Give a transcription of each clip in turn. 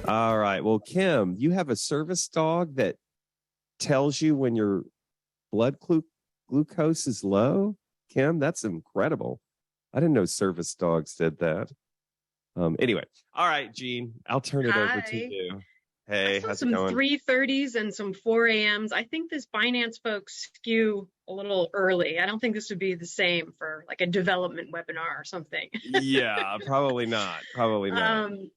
All right. Well, Kim, you have a service dog that tells you when your glucose is low. Kim, that's incredible. I didn't know service dogs did that. Anyway, all right, Gene, I'll turn it over to Hi. you. I Hey, saw how's it some going? 3:30s and some 4 a.m.s. I think this finance folks skew a little early. I don't think this would be the same for like a development webinar or something. Yeah, probably not. Probably not. Um,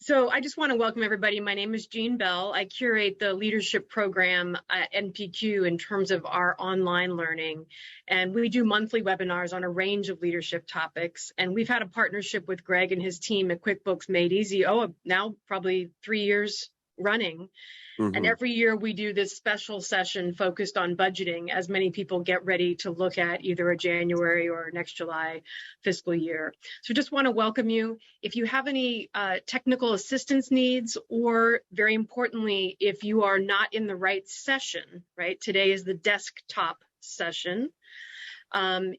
so I just want to welcome everybody. My name is Jean Bell. I curate the leadership program at NPQ in terms of our online learning. And we do monthly webinars on a range of leadership topics. And we've had a partnership with Greg and his team at QuickBooks Made Easy, now probably 3 years running. And Hmm. every year we do this special session focused on budgeting as many people get ready to look at either a January or next July fiscal year. So just want to welcome you. If you have any technical assistance needs, or very importantly, if you are not in the right session, right? Today is the desktop session.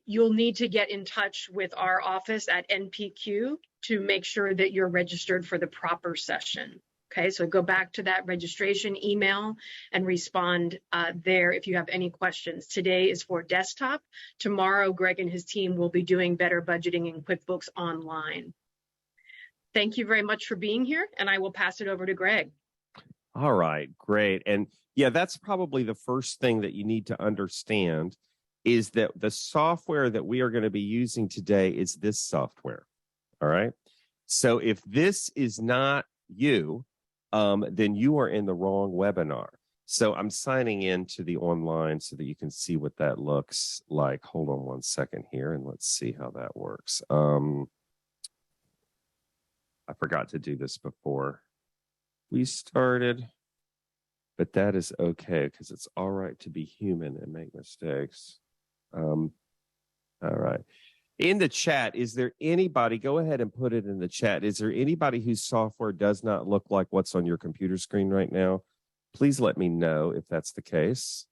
You'll need to get in touch with our office at NPQ to make sure that you're registered for the proper session. Okay, so go back to that registration email and respond there if you have any questions. Today is for desktop. Tomorrow, Greg and his team will be doing better budgeting in QuickBooks Online. Thank you very much for being here, and I will pass it over to Greg. All right, great. And yeah, that's probably the first thing that you need to understand is that the software that we are going to be using today is this software. All right. So if this is not you, then you are in the wrong webinar. So I'm signing in to the online so that you can see what that looks like. Hold on one second here and let's see how that works. I forgot to do this before we started, but that is okay because it's all right to be human and make mistakes. All right. In the chat, is there anybody, go ahead and put it in the chat. Is there anybody whose software does not look like what's on your computer screen right now? Please let me know if that's the case.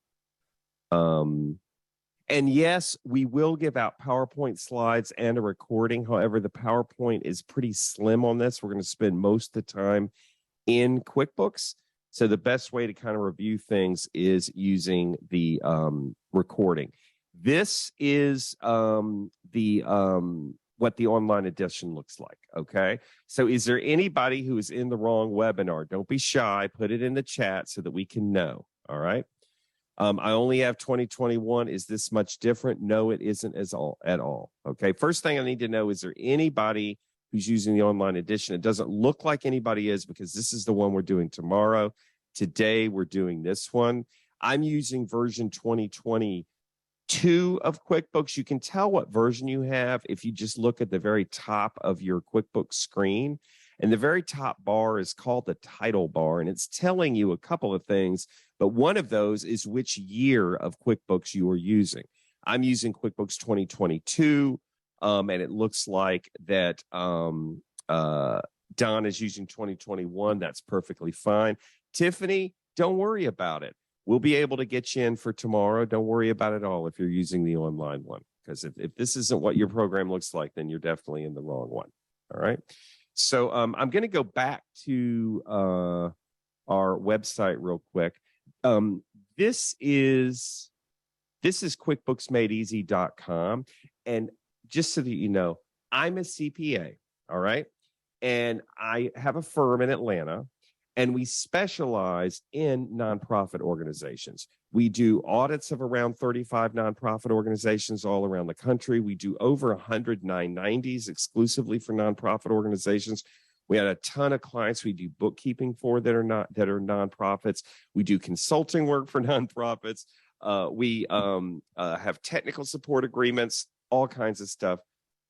And yes, we will give out PowerPoint slides and a recording. However, the PowerPoint is pretty slim on this. We're going to spend most of the time in QuickBooks. So the best way to kind of review things is using the recording. This is what the online edition looks like, okay? So is there anybody who is in the wrong webinar? Don't be shy. Put it in the chat so that we can know, all right? I only have 2021. Is this much different? No, it isn't at all, okay? First thing I need to know, is there anybody who's using the online edition? It doesn't look like anybody is because this is the one we're doing tomorrow. Today, we're doing this one. I'm using version 2022 of QuickBooks. You can tell what version you have if you just look at the very top of your QuickBooks screen. And the very top bar is called the title bar, and it's telling you a couple of things, but one of those is which year of QuickBooks you are using. I'm using QuickBooks 2022, and it looks like that Don is using 2021. That's perfectly fine. Tiffany, don't worry about it. We'll be able to get you in for tomorrow. Don't worry about it all if you're using the online one, because if this isn't what your program looks like, then you're definitely in the wrong one. All right. So I'm going to go back to our website real quick. This is QuickBooksMadeEasy.com. And just so that you know, I'm a CPA. All right. And I have a firm in Atlanta. And we specialize in nonprofit organizations. We do audits of around 35 nonprofit organizations all around the country. We do over 100 990s exclusively for nonprofit organizations. We had a ton of clients we do bookkeeping for that are nonprofits. We do consulting work for nonprofits. We have technical support agreements, all kinds of stuff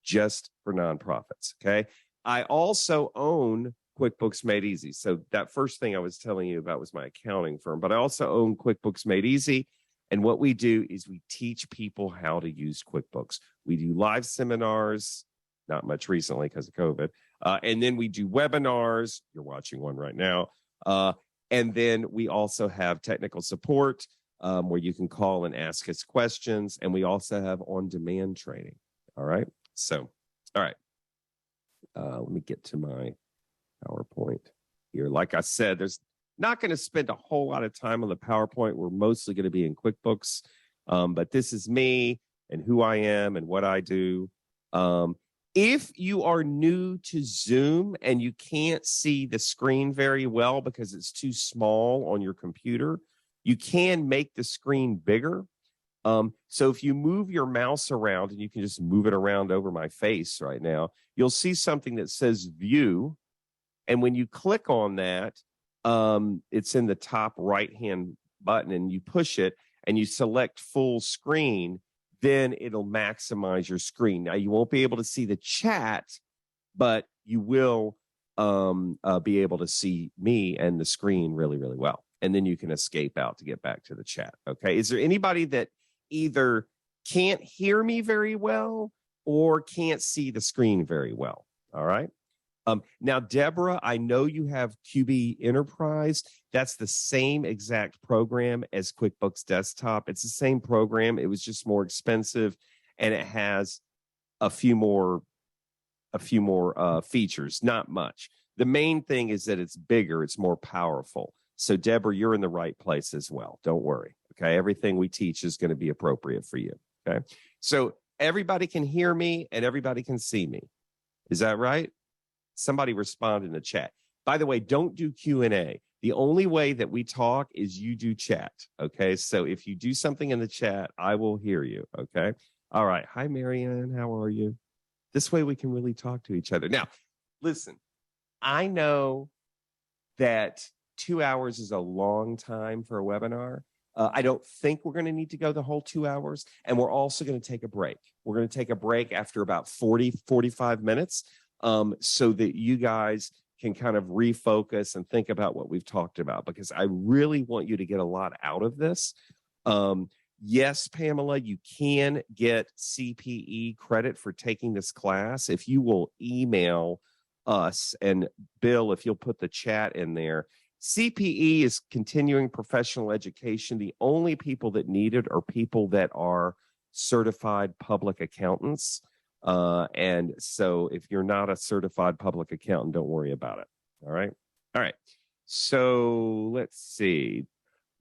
just for nonprofits. Okay. I also own QuickBooks Made Easy. So that first thing I was telling you about was my accounting firm, but I also own QuickBooks Made Easy. And what we do is we teach people how to use QuickBooks. We do live seminars, not much recently because of COVID. And then we do webinars. You're watching one right now. And then we also have technical support where you can call and ask us questions. And we also have on-demand training. All right. So, all right. Let me get to my PowerPoint. here. Like I said, there's not going to spend a whole lot of time on the PowerPoint. We're mostly going to be in QuickBooks, but this is me and who I am and what I do. If you are new to Zoom and you can't see the screen very well because it's too small on your computer, you can make the screen bigger. So if you move your mouse around, and you can just move it around over my face right now, you'll see something that says View. And when you click on that, it's in the top right-hand button, and you push it and you select full screen, then it'll maximize your screen. Now, you won't be able to see the chat, but you will be able to see me and the screen really, really well. And then you can escape out to get back to the chat. Okay. Is there anybody that either can't hear me very well or can't see the screen very well? All right. Now, Deborah, I know you have QB Enterprise. That's the same exact program as QuickBooks Desktop. It's the same program. It was just more expensive, and it has a few more features, not much. The main thing is that it's bigger, it's more powerful. So, Deborah, you're in the right place as well. Don't worry. Okay, everything we teach is going to be appropriate for you. Okay, so everybody can hear me and everybody can see me. Is that right? Somebody respond in the chat. By the way, don't do Q&A. The only way that we talk is you do chat. Okay, so if you do something in the chat, I will hear you. Okay, all right. Hi, Marianne. How are you? This way we can really talk to each other. Now, listen, I know that 2 hours is a long time for a webinar. I don't think we're going to need to go the whole 2 hours. And we're also going to take a break. We're going to take a break after about 45 minutes. So that you guys can kind of refocus and think about what we've talked about, because I really want you to get a lot out of this. Yes, Pamela, you can get CPE credit for taking this class if you will email us, and Bill, if you'll put the chat in there. CPE is continuing professional education. The only people that need it are people that are certified public accountants. And so if you're not a certified public accountant, don't worry about it. All right. All right. So let's see.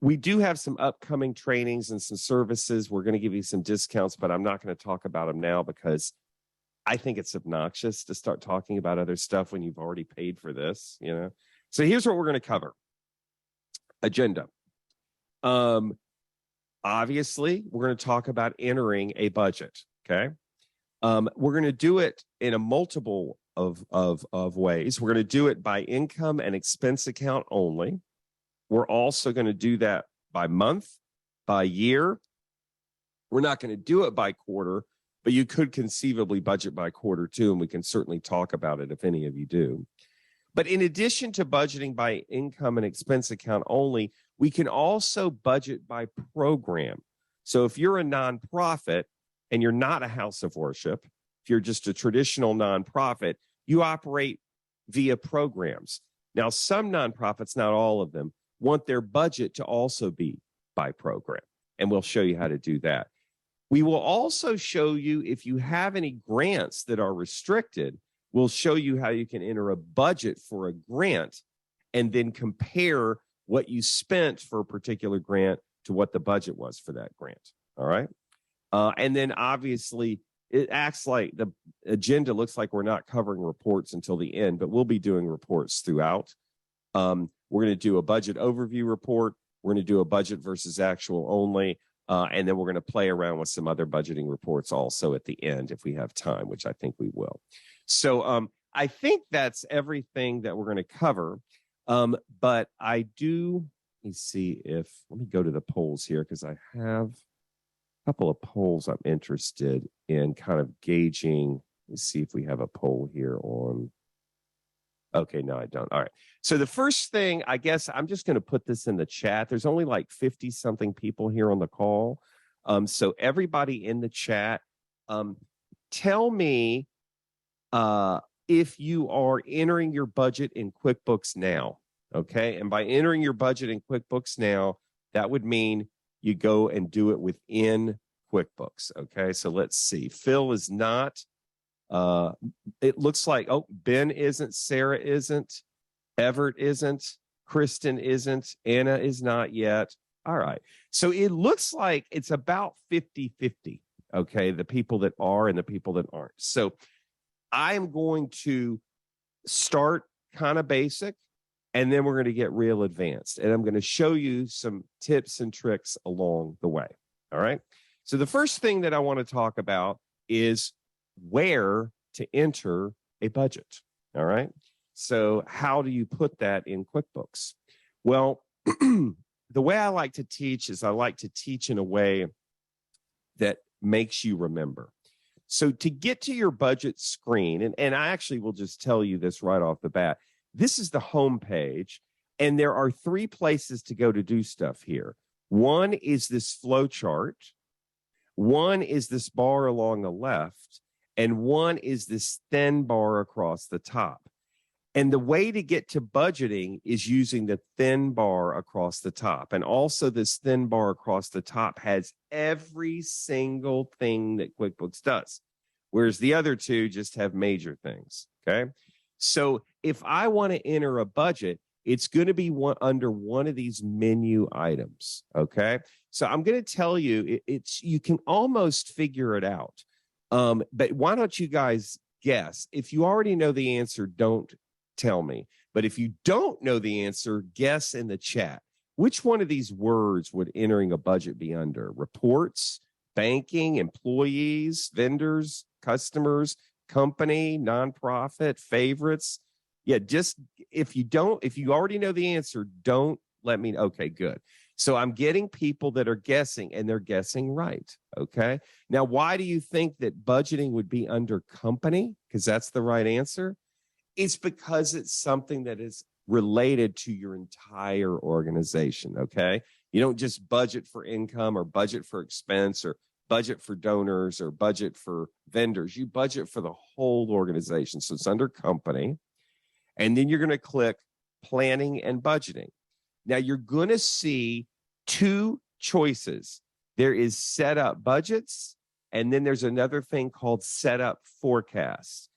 We do have some upcoming trainings and some services. We're going to give you some discounts, but I'm not going to talk about them now because I think it's obnoxious to start talking about other stuff when you've already paid for this, you know? So here's what we're going to cover. Agenda. Obviously, we're going to talk about entering a budget. Okay. We're going to do it in a multiple of ways. We're going to do it by income and expense account only. We're also going to do that by month, by year. We're not going to do it by quarter, but you could conceivably budget by quarter too, and we can certainly talk about it if any of you do. But in addition to budgeting by income and expense account only, we can also budget by program. So if you're a nonprofit and you're not a house of worship, if you're just a traditional nonprofit, you operate via programs. Now, some nonprofits, not all of them, want their budget to also be by program, and we'll show you how to do that. We will also show you if you have any grants that are restricted, we'll show you how you can enter a budget for a grant and then compare what you spent for a particular grant to what the budget was for that grant. All right. And then obviously it acts like the agenda looks like we're not covering reports until the end, but we'll be doing reports throughout. We're going to do a budget overview report. We're going to do a budget versus actual only. And then we're going to play around with some other budgeting reports also at the end if we have time, which I think we will. So I think that's everything that we're going to cover. But I do, let me go to the polls here because I have a couple of polls I'm interested in kind of gauging. Let's see if we have a poll here on. Okay, no, I don't. All right. So the first thing, I guess I'm just going to put this in the chat. There's only like 50 something people here on the call. So everybody in the chat, tell me if you are entering your budget in QuickBooks now. Okay. And by entering your budget in QuickBooks now, that would mean you go and do it within QuickBooks. Okay. So let's see. Phil is not. It looks like, Ben isn't, Sarah isn't. Everett isn't. Kristen isn't. Anna is not yet. All right. So it looks like it's about 50-50. Okay. The people that are and the people that aren't. So I'm going to start kind of basic, and then we're going to get real advanced. And I'm going to show you some tips and tricks along the way. All right. So the first thing that I want to talk about is where to enter a budget. All right. So how do you put that in QuickBooks? Well, the way I like to teach is I like to teach in a way that makes you remember. So to get to your budget screen, and I actually will just tell you this right off the bat, this is the home page, and there are 3 places to go to do stuff here. One is this flow chart, one is this bar along the left, and one is this thin bar across the top. And the way to get to budgeting is using the thin bar across the top. And also this thin bar across the top has every single thing that QuickBooks does, whereas the other 2 just have major things, okay? So if I want to enter a budget, it's going to be under one of these menu items, okay? So I'm going to tell you, you can almost figure it out. But why don't you guys guess? If you already know the answer, don't tell me. But if you don't know the answer, guess in the chat. Which one of these words would entering a budget be under? Reports, banking, employees, vendors, customers, company, nonprofit, favorites? Yeah, just if you already know the answer, don't let me know. Okay, good. So I'm getting people that are guessing, and they're guessing right. Okay. Now, why do you think that budgeting would be under company? Because that's the right answer. It's because it's something that is related to your entire organization, okay? You don't just budget for income or budget for expense or budget for donors or budget for vendors. You budget for the whole organization. So it's under company. And then you're going to click planning and budgeting. Now you're going to see 2 choices. There is set up budgets, and then there's another thing called set up forecasts.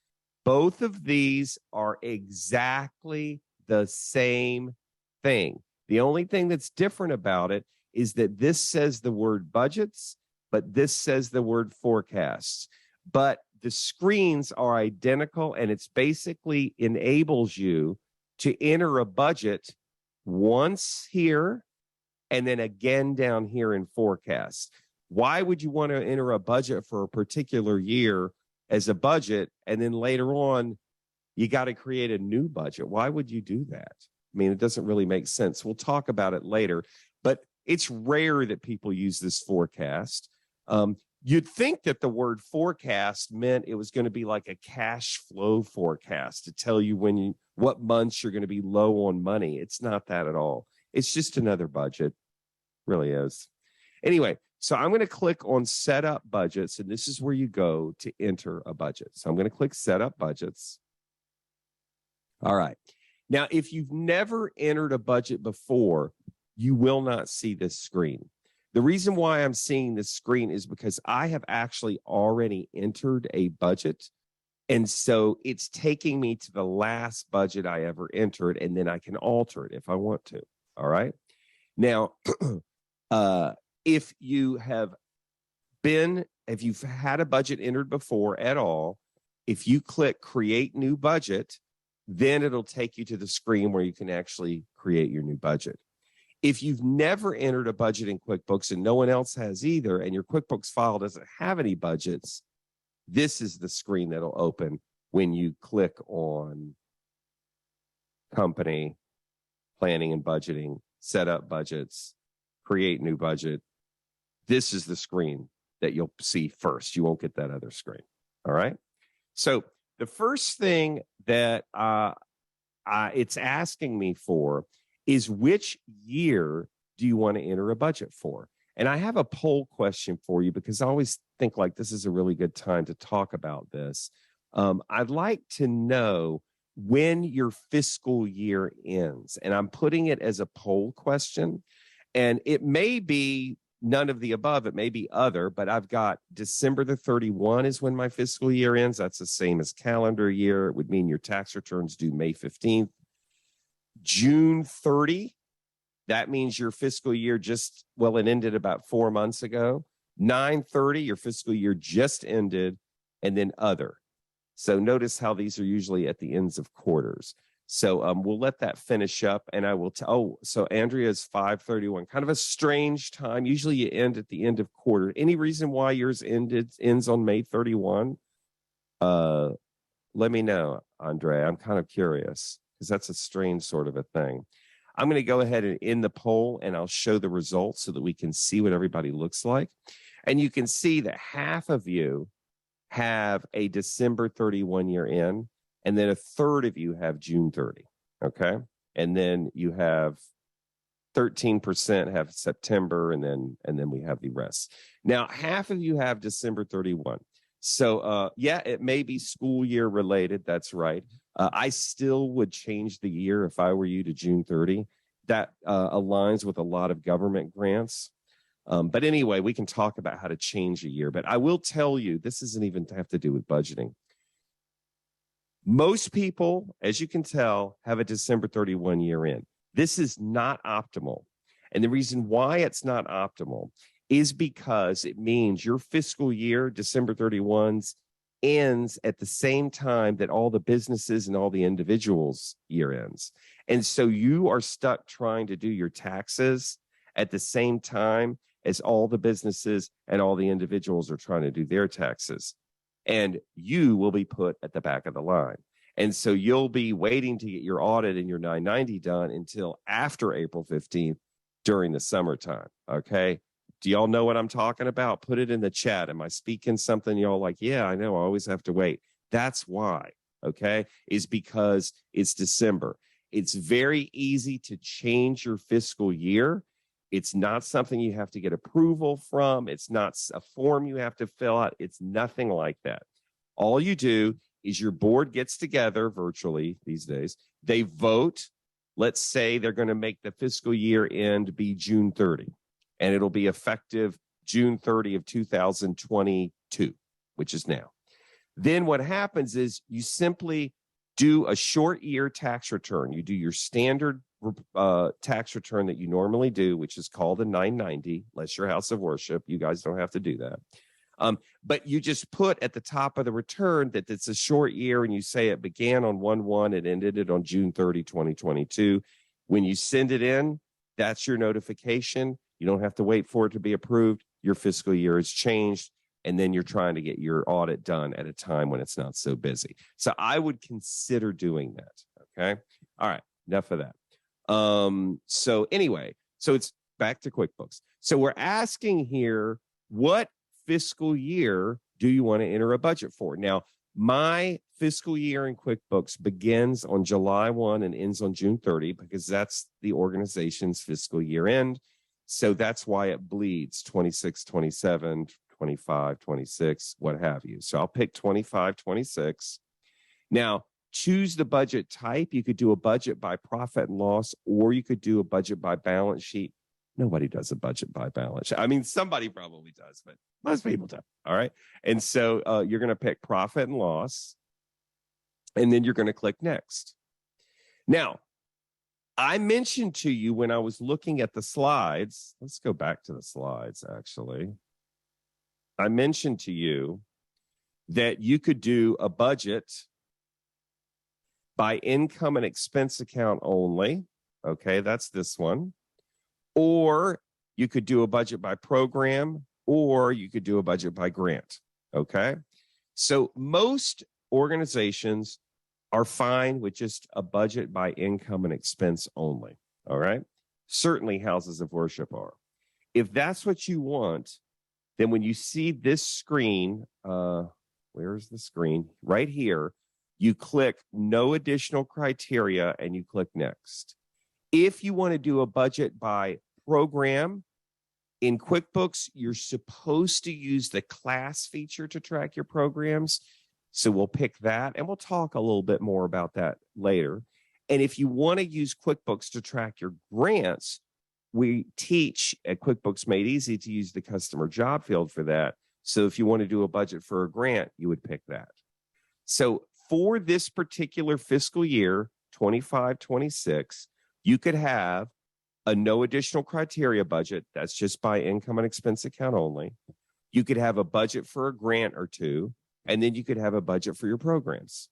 Both of these are exactly the same thing. The only thing that's different about it is that this says the word budgets, but this says the word forecasts. But the screens are identical, and it's basically enables you to enter a budget once here and then again down here in forecasts. Why would you want to enter a budget for a particular year as a budget, and then later on, you got to create a new budget? Why would you do that? I mean, it doesn't really make sense. We'll talk about it later, but it's rare that people use this forecast. You'd think that the word forecast meant it was going to be like a cash flow forecast to tell you what months you're going to be low on money. It's not that at all. It's just another budget. Really is. Anyway, so I'm going to click on set up budgets, and this is where you go to enter a budget. So I'm going to click set up budgets. All right. Now, if you've never entered a budget before, you will not see this screen. The reason why I'm seeing this screen is because I have actually already entered a budget. And so it's taking me to the last budget I ever entered, and then I can alter it if I want to. All right. Now, if you've had a budget entered before at all, if you click create new budget, then it'll take you to the screen where you can actually create your new budget. If you've never entered a budget in QuickBooks and no one else has either, and your QuickBooks file doesn't have any budgets, this is the screen that'll open when you click on company, planning and budgeting, set up budgets, create new budget. This is the screen that you'll see first. You won't get that other screen. All right. So the first thing that it's asking me for is which year do you want to enter a budget for? And I have a poll question for you because I always think like this is a really good time to talk about this. I'd like to know when your fiscal year ends, and I'm putting it as a poll question, and it may be none of the above. It may be other, but I've got December the 31 is when my fiscal year ends. That's the same as calendar year. It would mean your tax returns due May 15th. June 30, that means your fiscal year it ended about 4 months ago. 9/30, your fiscal year just ended, and then other. So notice how these are usually at the ends of quarters. So we'll let that finish up, and I will so Andrea's 5/31, kind of a strange time. Usually you end at the end of quarter. Any reason why yours ends on May 31? Let me know, Andrea. I'm kind of curious because that's a strange sort of a thing. I'm going to go ahead and end the poll, and I'll show the results so that we can see what everybody looks like. And you can see that half of you have a December 31 year end, and then a third of you have June 30. Okay. And then you have 13% have September, and then we have the rest. Now, half of you have December 31. So, it may be school year related. That's right. I still would change the year if I were you to June 30. That aligns with a lot of government grants. But anyway, we can talk about how to change a year. But I will tell you, this doesn't even have to do with budgeting. Most people, as you can tell, have a December 31 year end. This is not optimal. And the reason why it's not optimal is because it means your fiscal year, December 31's, ends at the same time that all the businesses and all the individuals' year ends. And so you are stuck trying to do your taxes at the same time as all the businesses and all the individuals are trying to do their taxes. And you will be put at the back of the line. And so you'll be waiting to get your audit and your 990 done until after April 15th during the summertime. Okay. Do y'all know what I'm talking about? Put it in the chat. Am I speaking something y'all like, yeah, I know, I always have to wait. That's why, okay, is because it's December. It's very easy to change your fiscal year. It's not something you have to get approval from. It's not a form you have to fill out. It's nothing like that. All you do is your board gets together virtually these days. They vote. Let's say they're going to make the fiscal year end be June 30. And it'll be effective June 30 of 2022, which is now. Then what happens is you simply do a short year tax return. You do your standard tax return that you normally do, which is called a 990, unless you're house of worship. You guys don't have to do that. But you just put at the top of the return that it's a short year, and you say it began on 1/1 and ended it on June 30, 2022. When you send it in, that's your notification. You don't have to wait for it to be approved. Your fiscal year has changed, and then you're trying to get your audit done at a time when it's not so busy. So I would consider doing that, okay? All right, enough of that. So anyway, so it's back to QuickBooks. So we're asking here, what fiscal year do you want to enter a budget for? Now, my fiscal year in QuickBooks begins on July 1 and ends on June 30 because that's the organization's fiscal year end. So that's why it bleeds 26, 27, 25, 26, what have you. So I'll pick 25, 26. Now, choose the budget type. You could do a budget by profit and loss, or you could do a budget by balance sheet. Nobody does a budget by balance sheet. I mean, somebody probably does, but most people don't. All right. And so you're going to pick profit and loss, and then you're going to click next. Now, I mentioned to you when I was looking at the slides, let's go back to the slides, actually. I mentioned to you that you could do a budget by income and expense account only. Okay, that's this one. Or you could do a budget by program, or you could do a budget by grant. Okay, so most organizations are fine with just a budget by income and expense only. All right. Certainly houses of worship are. If that's what you want, then when you see this screen, where's the screen? Right here, you click no additional criteria and you click next. If you want to do a budget by program, in QuickBooks, you're supposed to use the class feature to track your programs. So we'll pick that, and we'll talk a little bit more about that later. And if you want to use QuickBooks to track your grants, we teach at QuickBooks Made Easy to use the customer job field for that. So if you want to do a budget for a grant, you would pick that. So for this particular fiscal year, 25, 26, you could have a no additional criteria budget. That's just by income and expense account only. You could have a budget for a grant or two, and then you could have a budget for your programs.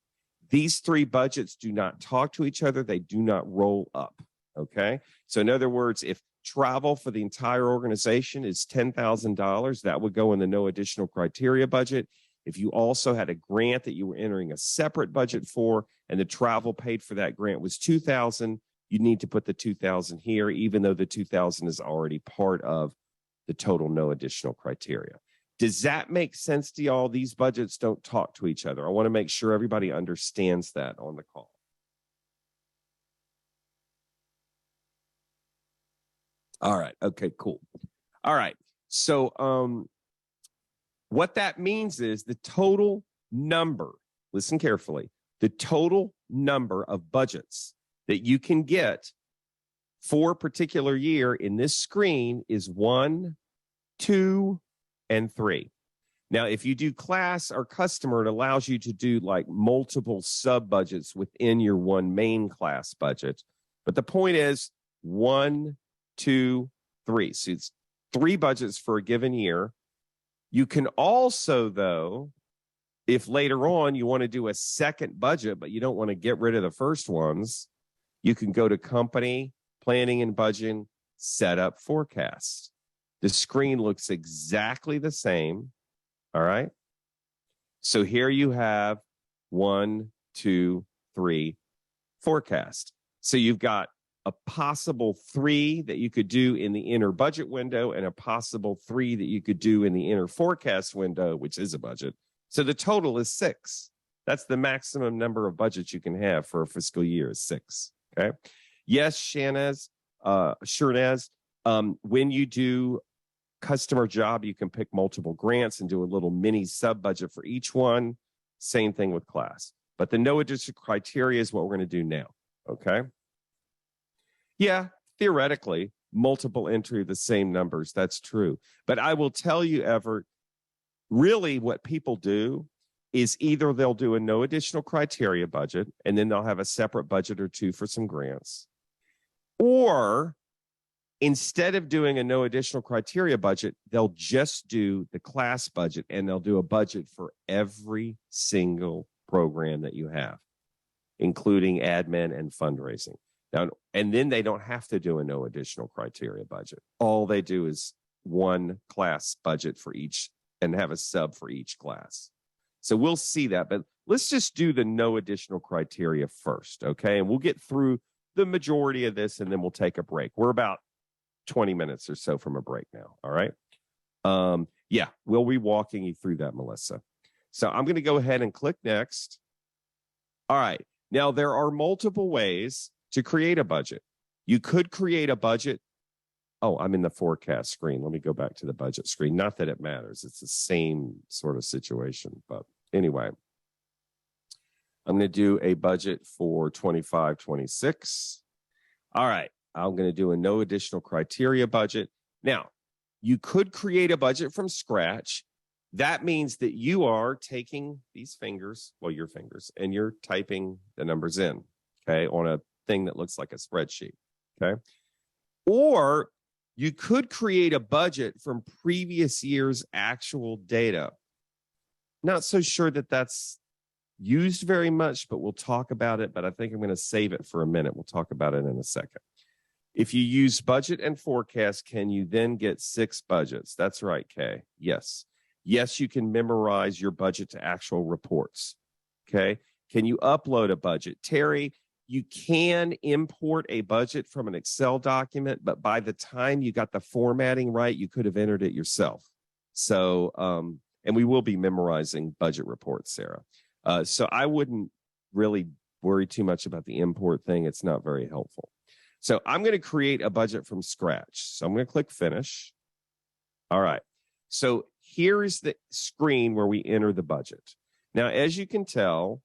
These three budgets do not talk to each other. They do not roll up. Okay. So in other words, if travel for the entire organization is $10,000, that would go in the no additional criteria budget. If you also had a grant that you were entering a separate budget for, and the travel paid for that grant was $2,000, you need to put the $2,000 here, even though the $2,000 is already part of the total no additional criteria. Does that make sense to y'all? These budgets don't talk to each other. I want to make sure everybody understands that on the call. All right. Okay, cool. All right. So what that means is the total number, listen carefully, the total number of budgets that you can get for a particular year in this screen is 1, 2, and 3. Now, if you do class or customer, it allows you to do like multiple sub budgets within your one main class budget. But the point is 1, 2, 3. So it's 3 budgets for a given year. You can also, though, if later on you want to do a second budget, but you don't want to get rid of the first ones, you can go to company, planning and budgeting, setup, forecast. The screen looks exactly the same. All right. So here you have 1, 2, 3 forecast. So you've got a possible 3 that you could do in the inner budget window and a possible 3 that you could do in the inner forecast window, which is a budget. So the total is 6. That's the maximum number of budgets you can have for a fiscal year is 6. Okay. Yes, Shanaz, when you do customer job, you can pick multiple grants and do a little mini sub budget for each one. Same thing with class. But the no additional criteria is what we're going to do now. Okay. Yeah, theoretically, multiple entry of the same numbers. That's true. But I will tell you, Everett, really what people do is either they'll do a no additional criteria budget, and then they'll have a separate budget or two for some grants. Or instead of doing a no additional criteria budget, they'll just do the class budget, and they'll do a budget for every single program that you have, including admin and fundraising. Now, and then they don't have to do a no additional criteria budget. All they do is one class budget for each and have a sub for each class. So we'll see that, but let's just do the no additional criteria first, okay? And we'll get through the majority of this, and then we'll take a break. We're about 20 minutes or so from a break now, all right? Yeah, we'll be walking you through that, Melissa. So I'm going to go ahead and click next. All right, now there are multiple ways to create a budget. You could create a budget. Oh, I'm in the forecast screen. Let me go back to the budget screen. Not that it matters. It's the same sort of situation. But anyway, I'm going to do a budget for 25, 26. All right. I'm going to do a no additional criteria budget. Now, you could create a budget from scratch. That means that you are taking these fingers, well, your fingers, and you're typing the numbers in, okay, on a thing that looks like a spreadsheet, okay? Or you could create a budget from previous year's actual data. Not so sure that that's used very much, but we'll talk about it. But I think I'm going to save it for a minute. We'll talk about it in a second. If you use budget and forecast, can you then get 6 budgets? That's right, Kay. Yes. Yes, you can memorize your budget to actual reports. Okay. Can you upload a budget? Terry, you can import a budget from an Excel document, but by the time you got the formatting right, you could have entered it yourself. So, and we will be memorizing budget reports, Sarah. So I wouldn't really worry too much about the import thing. It's not very helpful. So I'm going to create a budget from scratch. So I'm going to click finish. All right. So here's the screen where we enter the budget. Now, as you can tell,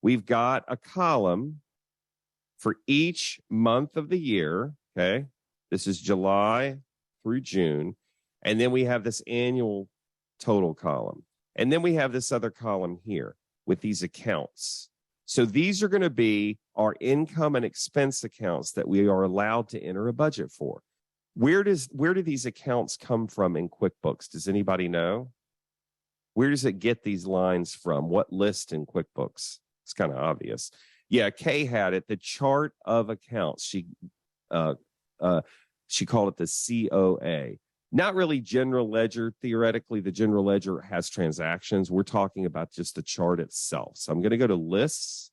we've got a column for each month of the year, okay? This is July through June. And then we have this annual total column. And then we have this other column here with these accounts. So these are going to be our income and expense accounts that we are allowed to enter a budget for. Where do these accounts come from in QuickBooks? Does anybody know? Where does it get these lines from? What list in QuickBooks? It's kind of obvious. Yeah, Kay had it. The chart of accounts. She called it the COA. Not really general ledger. Theoretically, the general ledger has transactions. We're talking about just the chart itself. So I'm going to go to lists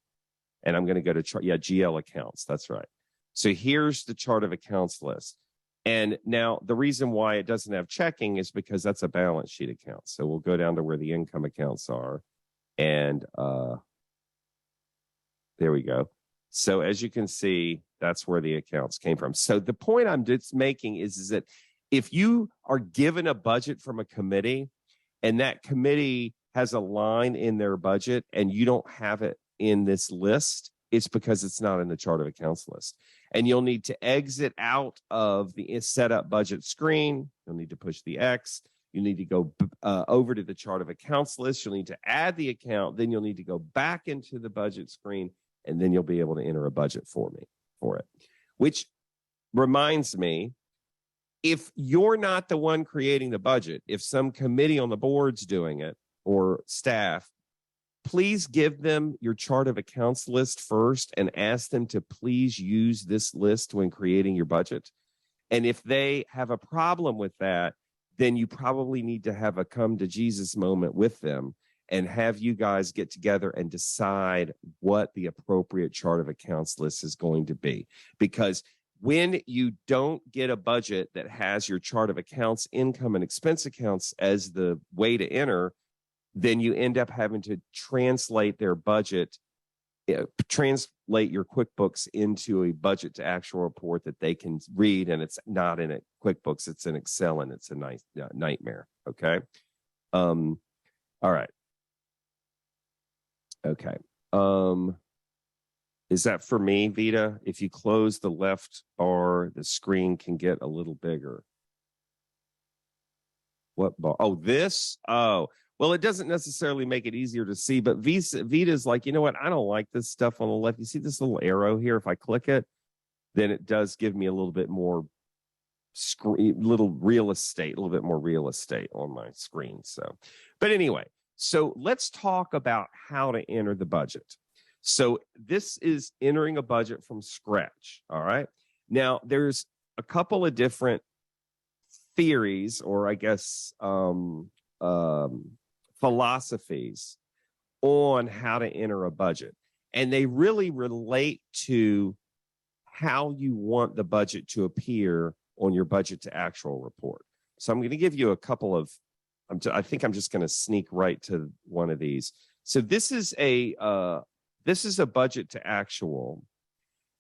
and I'm going to go to chart. Yeah, GL accounts. That's right. So here's the chart of accounts list. And now the reason why it doesn't have checking is because that's a balance sheet account. So we'll go down to where the income accounts are. And there we go. So as you can see, that's where the accounts came from. So the point I'm just making is that if you are given a budget from a committee and that committee has a line in their budget and you don't have it in this list, it's because it's not in the chart of accounts list. And you'll need to exit out of the setup budget screen. You'll need to push the X. You need to go over to the chart of accounts list. You'll need to add the account. Then you'll need to go back into the budget screen, and then you'll be able to enter a budget for it. Which reminds me, if you're not the one creating the budget, if some committee on the board's doing it or staff, please give them your chart of accounts list first and ask them to please use this list when creating your budget. And if they have a problem with that, then you probably need to have a come to Jesus moment with them and have you guys get together and decide what the appropriate chart of accounts list is going to be. Because when you don't get a budget that has your chart of accounts, income and expense accounts as the way to enter, then you end up having to translate their budget, translate your QuickBooks into a budget to actual report that they can read. And it's not in QuickBooks, it's in Excel, and it's a nightmare. Okay. All right. Okay. Is that for me, Vita? If you close the left bar, the screen can get a little bigger. What bar? Oh, this? Oh, well, it doesn't necessarily make it easier to see, but Vita's like, you know what? I don't like this stuff on the left. You see this little arrow here? If I click it, then it does give me a little bit more real estate on my screen. So, but anyway, so let's talk about how to enter the budget. So this is entering a budget from scratch. All right. Now there's a couple of different theories, or I guess philosophies on how to enter a budget. And they really relate to how you want the budget to appear on your budget to actual report. So I'm going to give you a couple of, I think I'm just going to sneak right to one of these. So this is a budget to actual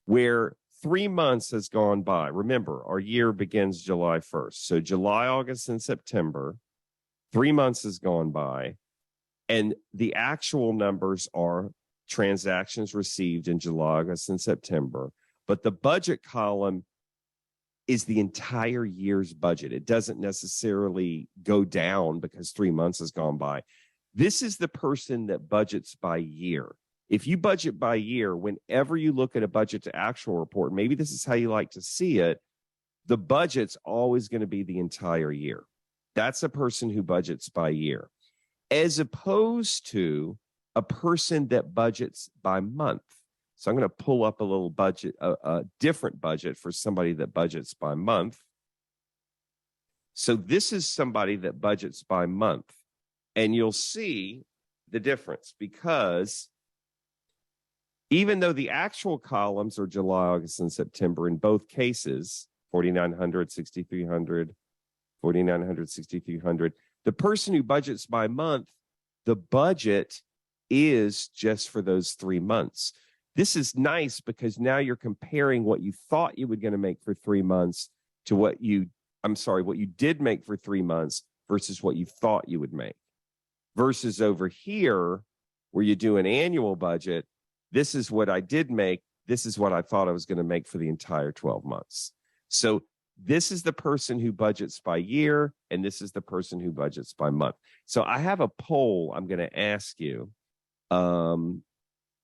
where 3 months has gone by. Remember, our year begins July 1st. So July, August, and September, 3 months has gone by. And the actual numbers are transactions received in July, August, and September. But the budget column is the entire year's budget. It doesn't necessarily go down because 3 months has gone by. This is the person that budgets by year. If you budget by year, whenever you look at a budget to actual report, maybe this is how you like to see it, the budget's always going to be the entire year. That's a person who budgets by year, as opposed to a person that budgets by month. So I'm going to pull up a little budget, a different budget for somebody that budgets by month. So this is somebody that budgets by month. And you'll see the difference, because even though the actual columns are July, August, and September in both cases, 4,900, 6,300, 4,900, 6,300, the person who budgets by month, the budget is just for those 3 months. This is nice because now you're comparing what you thought you were going to make for 3 months to what you did make for 3 months versus what you thought you would make. Versus over here, where you do an annual budget, this is what I did make. This is what I thought I was going to make for the entire 12 months. So this is the person who budgets by year, and this is the person who budgets by month. So I have a poll I'm going to ask you.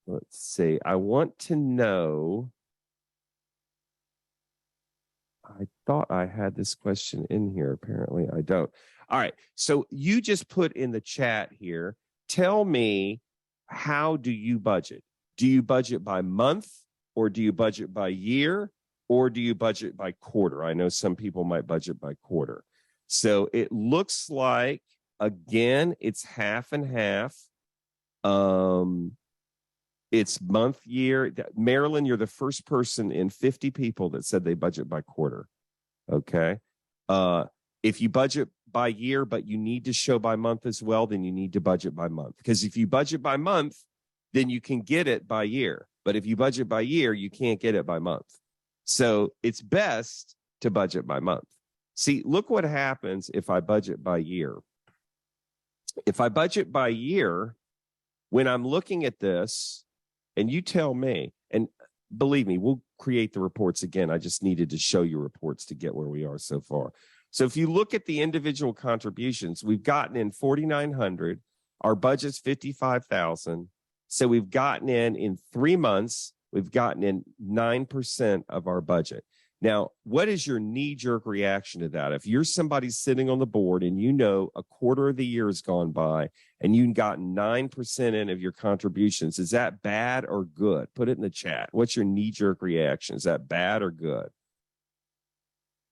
let's see. I want to know. I thought I had this question in here. Apparently, I don't. All right. So you just put in the chat here. Tell me, how do you budget? Do you budget by month, or do you budget by year, or do you budget by quarter? I know some people might budget by quarter. So it looks like, again, it's half and half. It's month, year. Marilyn, you're the first person in 50 people that said they budget by quarter. Okay. If you budget by year, but you need to show by month as well, then you need to budget by month. Because if you budget by month, then you can get it by year. But if you budget by year, you can't get it by month. So it's best to budget by month. See, look what happens if I budget by year. If I budget by year, when I'm looking at this, and you tell me, and believe me, we'll create the reports again. I just needed to show you reports to get where we are so far. So if you look at the individual contributions, we've gotten in 4,900. Our budget's 55,000. So we've gotten in 3 months, we've gotten in 9% of our budget. Now, what is your knee-jerk reaction to that? If you're somebody sitting on the board and you know a quarter of the year has gone by and you've gotten 9% in of your contributions, is that bad or good? Put it in the chat. What's your knee-jerk reaction? Is that bad or good?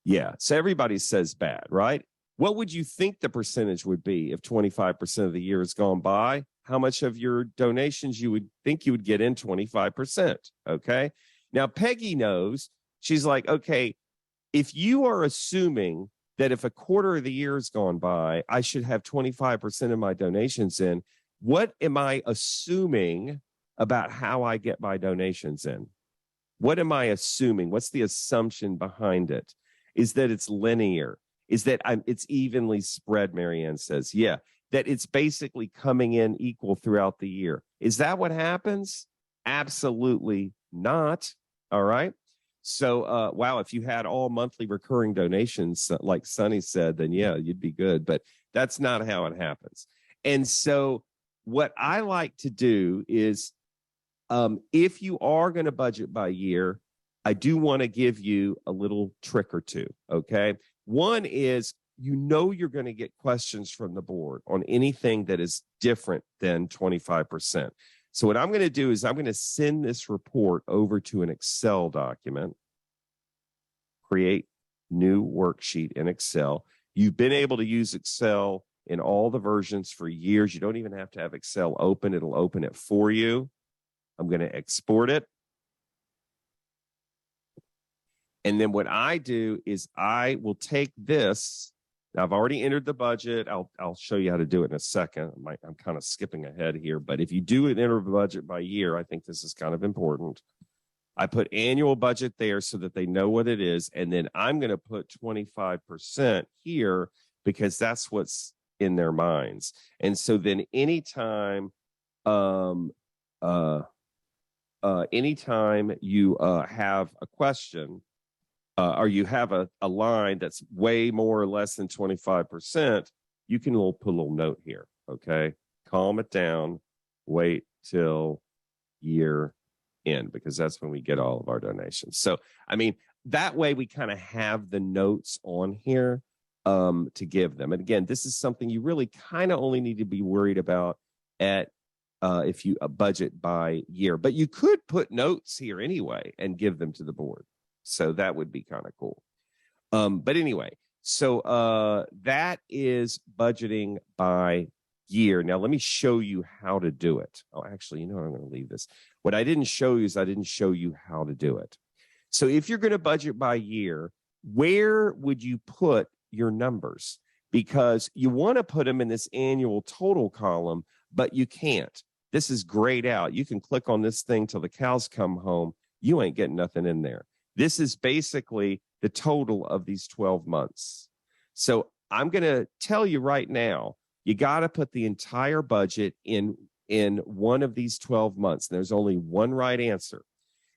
Yeah, so everybody says bad, right? What would you think the percentage would be if 25% of the year has gone by? How much of your donations you would think you would get in? 25%, okay? Now, Peggy knows. She's like, okay, if you are assuming that if a quarter of the year has gone by, I should have 25% of my donations in, what am I assuming about how I get my donations in? What am I assuming? What's the assumption behind it? Is that it's linear? Is that it's evenly spread, Marianne says. Yeah, that it's basically coming in equal throughout the year. Is that what happens? Absolutely not. All right. So, wow, if you had all monthly recurring donations, like Sonny said, then yeah, you'd be good. But that's not how it happens. And so what I like to do is, if you are going to budget by year, I do want to give you a little trick or two, okay? One is, you're going to get questions from the board on anything that is different than 25%. So what I'm going to do is I'm going to send this report over to an Excel document, create new worksheet in Excel. You've been able to use Excel in all the versions for years. You don't even have to have Excel open. It'll open it for you. I'm going to export it. And then what I do is I will take this. Now, I've already entered the budget. I'll show you how to do it in a second. I'm kind of skipping ahead here, but if you do enter the budget by year, I think this is kind of important. I put annual budget there so that they know what it is, and then I'm going to put 25% here because that's what's in their minds. And so then anytime you have a question, or you have a line that's way more or less than 25%, you can put a little note here, okay? Calm it down, wait till year end, because that's when we get all of our donations. So, I mean, that way we kind of have the notes on here to give them. And again, this is something you really kind of only need to be worried about if you budget by year. But you could put notes here anyway and give them to the board. So that would be kind of cool. But anyway, so that is budgeting by year. Now, let me show you how to do it. Oh, actually, you know what? I'm going to leave this. What I didn't show you is I didn't show you how to do it. So if you're going to budget by year, where would you put your numbers? Because you want to put them in this annual total column, but you can't. This is grayed out. You can click on this thing till the cows come home. You ain't getting nothing in there. This is basically the total of these 12 months. So I'm going to tell you right now, you got to put the entire budget in one of these 12 months. There's only one right answer.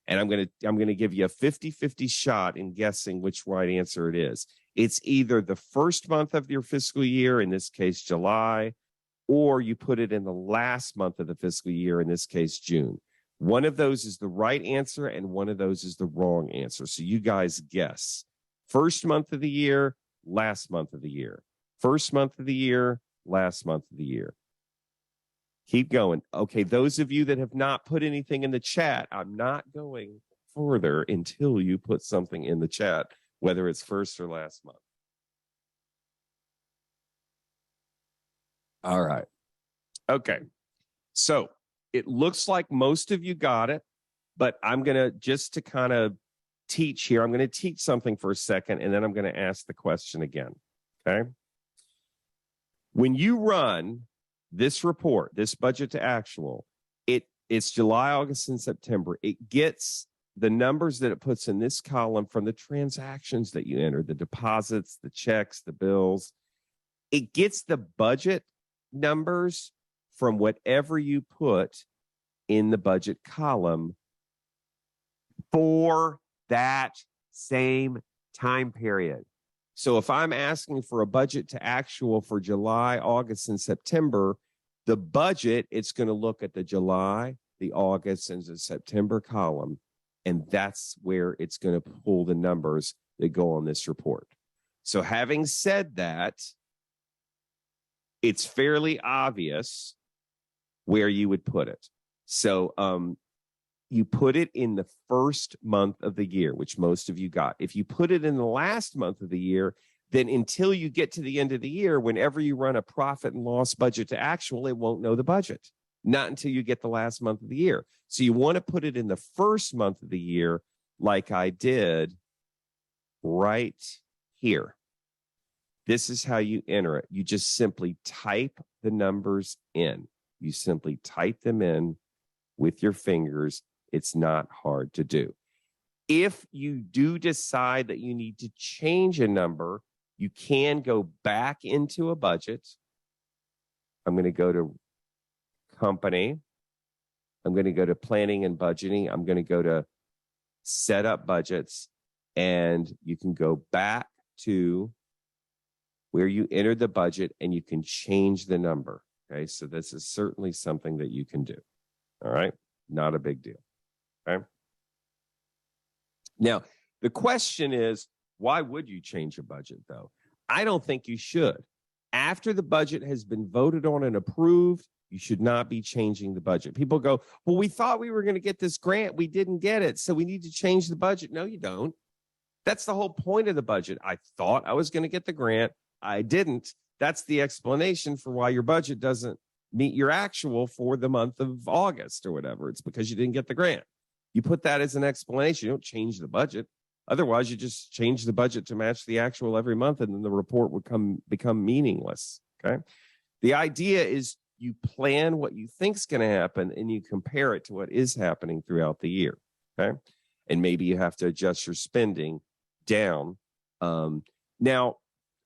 And I'm going to give you a 50-50 shot in guessing which right answer it is. It's either the first month of your fiscal year, in this case, July, or you put it in the last month of the fiscal year, in this case, June. One of those is the right answer and one of those is the wrong answer. So you guys guess. First month of the year, last month of the year. First month of the year, last month of the year. Keep going. Okay, those of you that have not put anything in the chat, I'm not going further until you put something in the chat, whether it's first or last month. All right. Okay. So it looks like most of you got it, but I'm going to, just to kind of teach here, I'm going to teach something for a second, and then I'm going to ask the question again. Okay. When you run this report, this budget to actual, it's July, August, and September. It gets the numbers that it puts in this column from the transactions that you enter, the deposits, the checks, the bills. It gets the budget numbers from whatever you put in the budget column for that same time period. So if I'm asking for a budget to actual for July, August, and September, the budget, it's going to look at the July, the August, and the September column, and that's where it's going to pull the numbers that go on this report. So having said that, it's fairly obvious where you would put it. So you put it in the first month of the year, which most of you got. If you put it in the last month of the year, then until you get to the end of the year, whenever you run a profit and loss budget to actual, it won't know the budget. Not until you get the last month of the year. So you want to put it in the first month of the year, like I did right here. This is how you enter it. You just simply type the numbers in. You simply type them in with your fingers. It's not hard to do. If you do decide that you need to change a number, you can go back into a budget. I'm going to go to company. I'm going to go to planning and budgeting. I'm going to go to set up budgets, and you can go back to where you entered the budget and you can change the number. Okay, so this is certainly something that you can do. All right, not a big deal. Okay. Now, the question is, why would you change a budget, though? I don't think you should. After the budget has been voted on and approved, you should not be changing the budget. People go, well, we thought we were going to get this grant. We didn't get it, so we need to change the budget. No, you don't. That's the whole point of the budget. I thought I was going to get the grant. I didn't. That's the explanation for why your budget doesn't meet your actual for the month of August or whatever. It's because you didn't get the grant. You put that as an explanation. You don't change the budget. Otherwise, you just change the budget to match the actual every month, and then the report would become meaningless. Okay. The idea is you plan what you think is going to happen, and you compare it to what is happening throughout the year. Okay. And maybe you have to adjust your spending down. Now,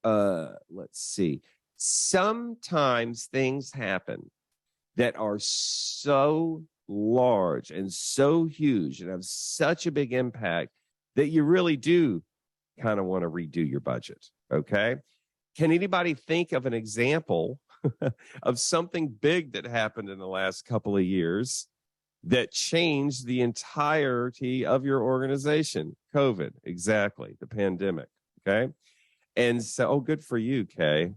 let's see. Sometimes things happen that are so large and so huge and have such a big impact that you really do kind of want to redo your budget. Okay. Can anybody think of an example of something big that happened in the last couple of years that changed the entirety of your organization? COVID, exactly, the pandemic. Okay. And so, oh, good for you, Kay.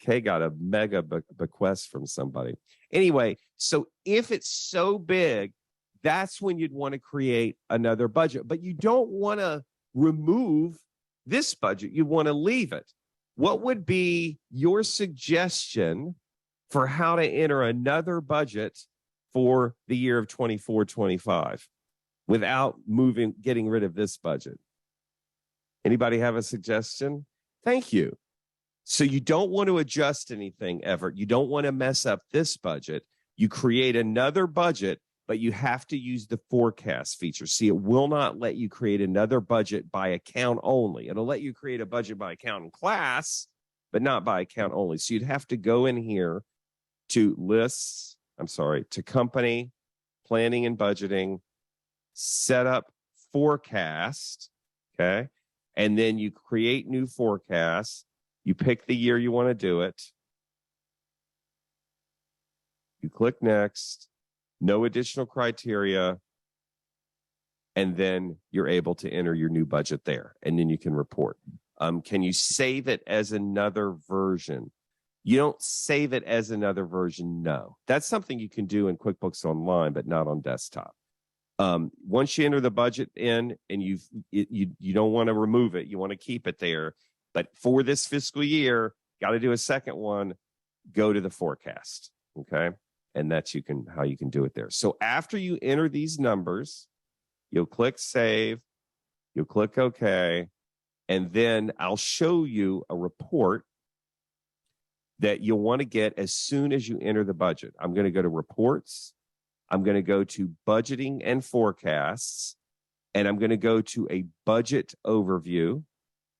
Kay got a mega bequest from somebody. Anyway, so if it's so big, that's when you'd want to create another budget. But you don't want to remove this budget. You want to leave it. What would be your suggestion for how to enter another budget for the year of 24-25 without getting rid of this budget? Anybody have a suggestion? Thank you. So you don't want to adjust anything, Everett. You don't want to mess up this budget. You create another budget, but you have to use the forecast feature. See, it will not let you create another budget by account only. It'll let you create a budget by account and class, but not by account only. So you'd have to go in here to to company, planning and budgeting, set up forecast, okay? And then you create new forecasts. You pick the year you want to do it. You click next. no additional criteria, and then you're able to enter your new budget there, and then you can report. Can you save it as another version? You don't save it as another version, no. That's something you can do in QuickBooks Online, but not on desktop. Once you enter the budget in and you don't want to remove it, you want to keep it there. But for this fiscal year, got to do a second one, go to the forecast, okay? And that's how you can do it there. So after you enter these numbers, you'll click save, you'll click OK, and then I'll show you a report that you'll want to get as soon as you enter the budget. I'm going to go to reports. I'm going to go to budgeting and forecasts, and I'm going to go to a budget overview.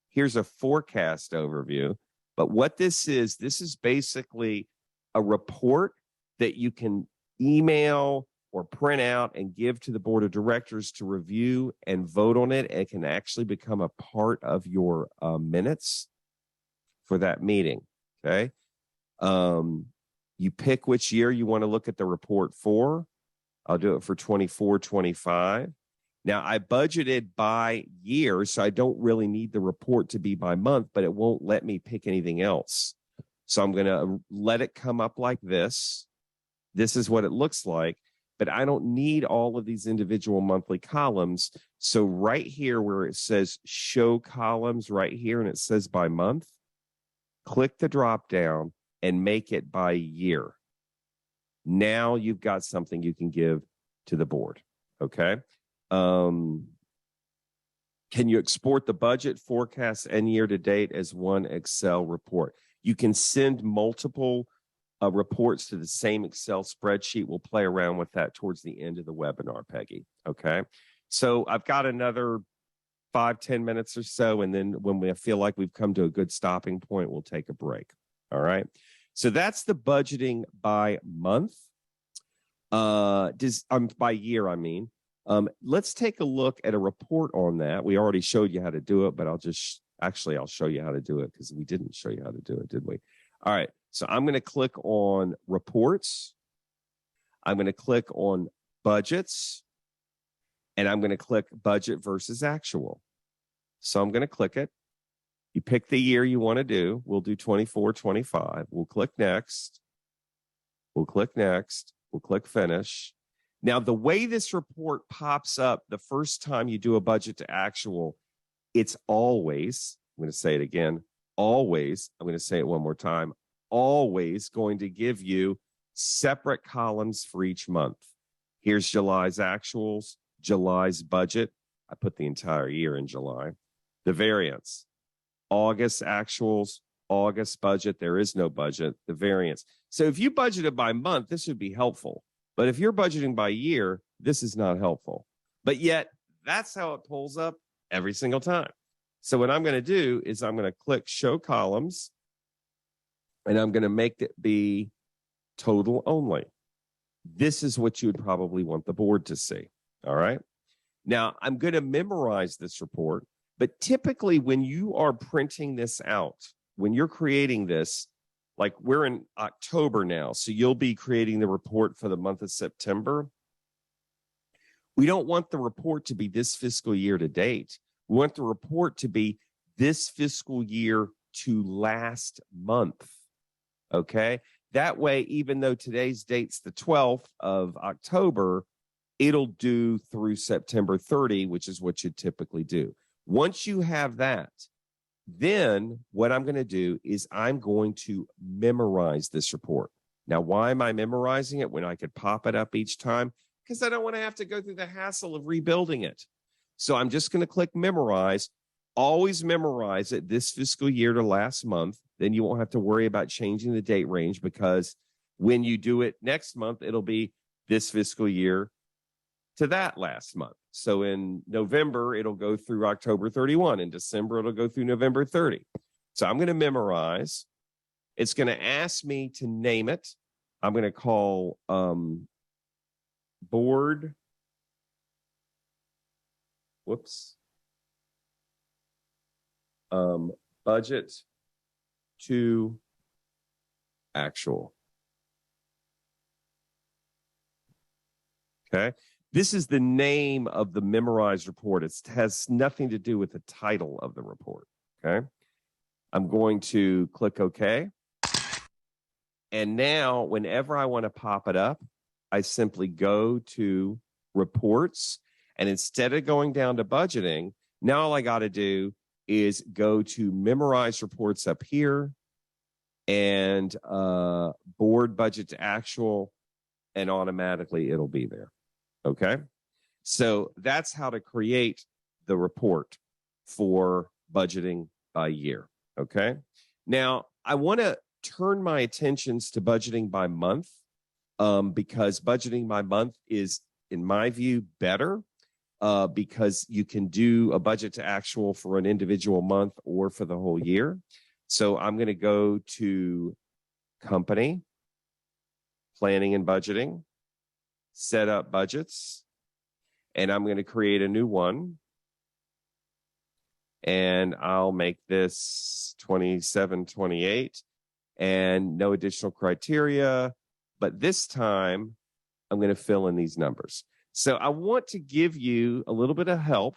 Here's a forecast overview. But what this is basically a report that you can email or print out and give to the board of directors to review and vote on it. And can actually become a part of your minutes for that meeting. Okay. You pick which year you want to look at the report for. I'll do it for 24, 25. Now, I budgeted by year, so I don't really need the report to be by month, but it won't let me pick anything else. So I'm going to let it come up like this. This is what it looks like, but I don't need all of these individual monthly columns. So right here where it says show columns right here, and it says by month, click the drop down and make it by year. Now you've got something you can give to the board. Okay. Can you export the budget, forecast, and year to date as one Excel report? You can send multiple reports to the same Excel spreadsheet. We'll play around with that towards the end of the webinar, Peggy. Okay. So I've got another 5-10 minutes or so. And then when we feel like we've come to a good stopping point, we'll take a break. All right. So that's the budgeting by month. By year, I mean. Let's take a look at a report on that. We already showed you how to do it, but I'll show you how to do it because we didn't show you how to do it, did we? All right. So I'm going to click on reports. I'm going to click on budgets, and I'm going to click budget versus actual. So I'm going to click it. You pick the year you want to do. We'll do 24, 25. We'll click next. We'll click next. We'll click finish. Now, the way this report pops up the first time you do a budget to actual, it's always, I'm going to say it again, always, I'm going to say it one more time, always going to give you separate columns for each month. Here's July's actuals, July's budget. I put the entire year in July. The variance. August actuals, August budget, there is no budget, the variance. So if you budgeted by month, this would be helpful. But if you're budgeting by year, this is not helpful. But yet, that's how it pulls up every single time. So what I'm going to do is I'm going to click Show Columns, and I'm going to make it be total only. This is what you would probably want the board to see. All right. Now, I'm going to memorize this report. But typically, when you are printing this out, when you're creating this, like we're in October now, so you'll be creating the report for the month of September. We don't want the report to be this fiscal year to date. We want the report to be this fiscal year to last month. Okay? That way, even though today's date's the 12th of October, it'll do through September 30, which is what you typically do. Once you have that, then what I'm going to do is I'm going to memorize this report. Now, why am I memorizing it when I could pop it up each time? Because I don't want to have to go through the hassle of rebuilding it. So I'm just going to click memorize. Always memorize it this fiscal year to last month. Then you won't have to worry about changing the date range, because when you do it next month, it'll be this fiscal year to that last month. So in November, it'll go through October 31. In December, it'll go through November 30. So I'm going to memorize. It's going to ask me to name it. I'm going to call board. Budget to actual. Okay. This is the name of the memorized report. It has nothing to do with the title of the report. Okay. I'm going to click OK. And now whenever I want to pop it up, I simply go to reports. And instead of going down to budgeting, now all I got to do is go to memorize reports up here and board budget to actual, and automatically it'll be there. Okay. So that's how to create the report for budgeting by year. Okay. Now I want to turn my attentions to budgeting by month, because budgeting by month is, in my view, better, because you can do a budget to actual for an individual month or for the whole year. So I'm going to go to company, planning and budgeting, set up budgets, and I'm going to create a new one. And I'll make this 2728 and no additional criteria. But this time I'm going to fill in these numbers. So I want to give you a little bit of help.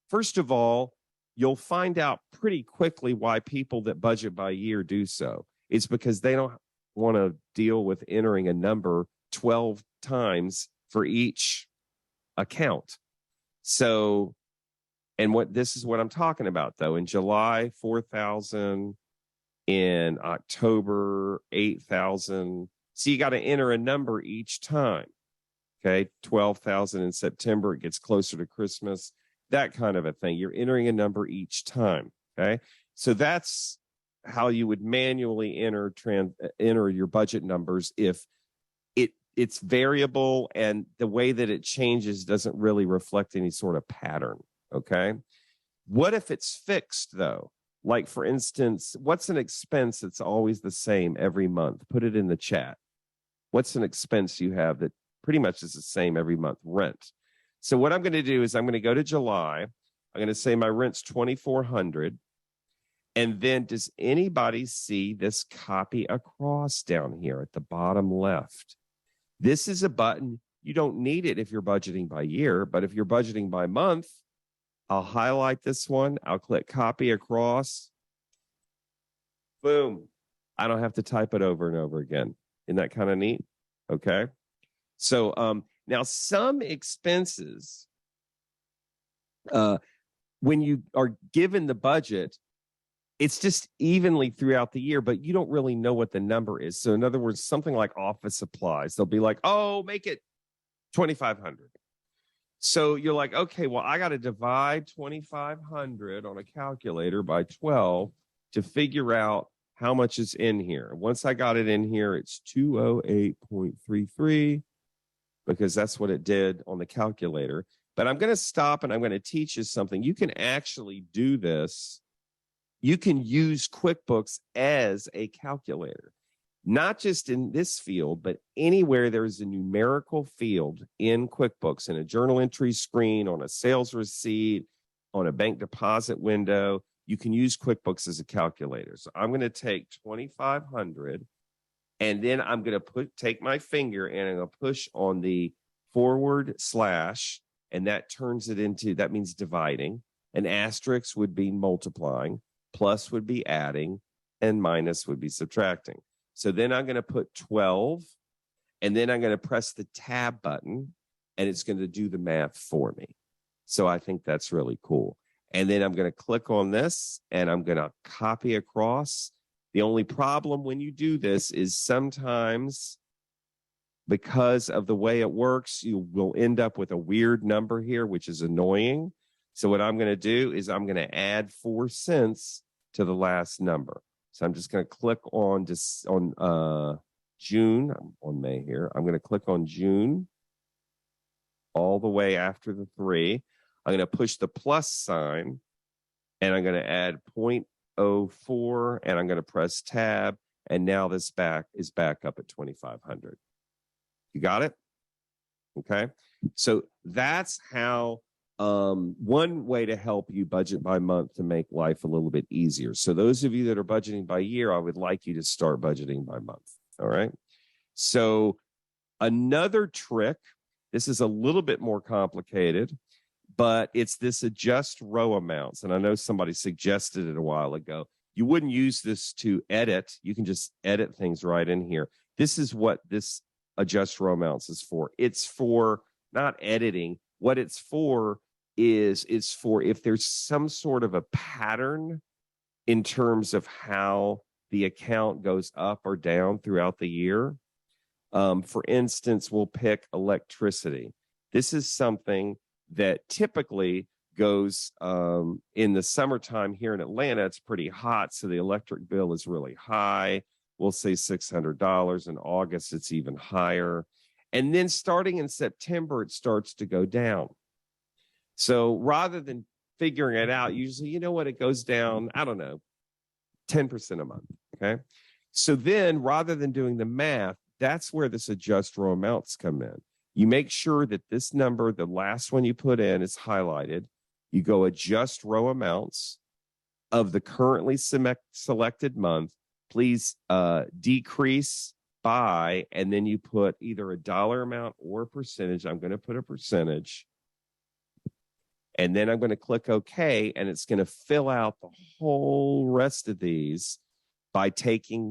First of all, you'll find out pretty quickly why people that budget by year do so. It's because they don't want to deal with entering a number 12 times for each account. So, and this is what I'm talking about though. In July, 4,000, in October, 8,000. So you got to enter a number each time. Okay. 12,000 in September. It gets closer to Christmas, that kind of a thing. You're entering a number each time. Okay. So that's how you would manually enter your budget numbers if it's variable and the way that it changes doesn't really reflect any sort of pattern. Okay. What if it's fixed though? Like for instance, what's an expense that's always the same every month? Put it in the chat. What's an expense you have that pretty much is the same every month? Rent. So what I'm going to do is I'm going to go to July. I'm going to say my rent's $2,400. And then does anybody see this copy across down here at the bottom left? This is a button. You don't need it if you're budgeting by year, but if you're budgeting by month, I'll highlight this one. I'll click copy across. Boom. I don't have to type it over and over again. Isn't that kind of neat? Okay. So now some expenses, when you are given the budget, it's just evenly throughout the year, but you don't really know what the number is. So in other words, something like office supplies, they'll be like, oh, make it 2,500. So you're like, okay, well, I got to divide 2,500 on a calculator by 12 to figure out how much is in here. Once I got it in here, it's 208.33 because that's what it did on the calculator. But I'm going to stop and I'm going to teach you something. You can actually do this. You can use QuickBooks as a calculator, not just in this field, but anywhere there's a numerical field in QuickBooks, in a journal entry screen, on a sales receipt, on a bank deposit window. You can use QuickBooks as a calculator. So I'm going to take 2,500 and then I'm going to take my finger and I'm going to push on the forward slash, and that turns it into, that means dividing. An asterisk would be multiplying, plus would be adding, and minus would be subtracting. So then I'm going to put 12, and then I'm going to press the tab button, and it's going to do the math for me. So I think that's really cool. And then I'm going to click on this, and I'm going to copy across. The only problem when you do this is sometimes, because of the way it works, you will end up with a weird number here, which is annoying. So what I'm going to do is I'm going to add 4 cents to the last number. So I'm just going to click on June. I'm on May here. I'm going to click on June all the way after the 3. I'm going to push the plus sign, and I'm going to add 0.04, and I'm going to press tab, and now this is back up at 2,500. You got it? Okay. So that's how one way to help you budget by month to make life a little bit easier. So those of you that are budgeting by year, I would like you to start budgeting by month. All right. So another trick This is a little bit more complicated, but it's this adjust row amounts. And I know somebody suggested it a while ago. You wouldn't use this to edit. You can just edit things right in here. This is what this adjust row amounts is for. It's for not editing. What it's for is it's for if there's some sort of a pattern in terms of how the account goes up or down throughout the year. For instance, we'll pick electricity. This is something that typically goes in the summertime here in Atlanta. It's pretty hot, so the electric bill is really high. We'll say $600. In August, it's even higher. And then starting in September, it starts to go down. So rather than figuring it out, usually, you know what, it goes down, I don't know, 10% a month, okay? So then rather than doing the math, that's where this adjust row amounts come in. You make sure that this number, the last one you put in, is highlighted. You go adjust row amounts of the currently selected month. Please decrease by, and then you put either a dollar amount or a percentage. I'm going to put a percentage. And then I'm going to click OK, and it's going to fill out the whole rest of these by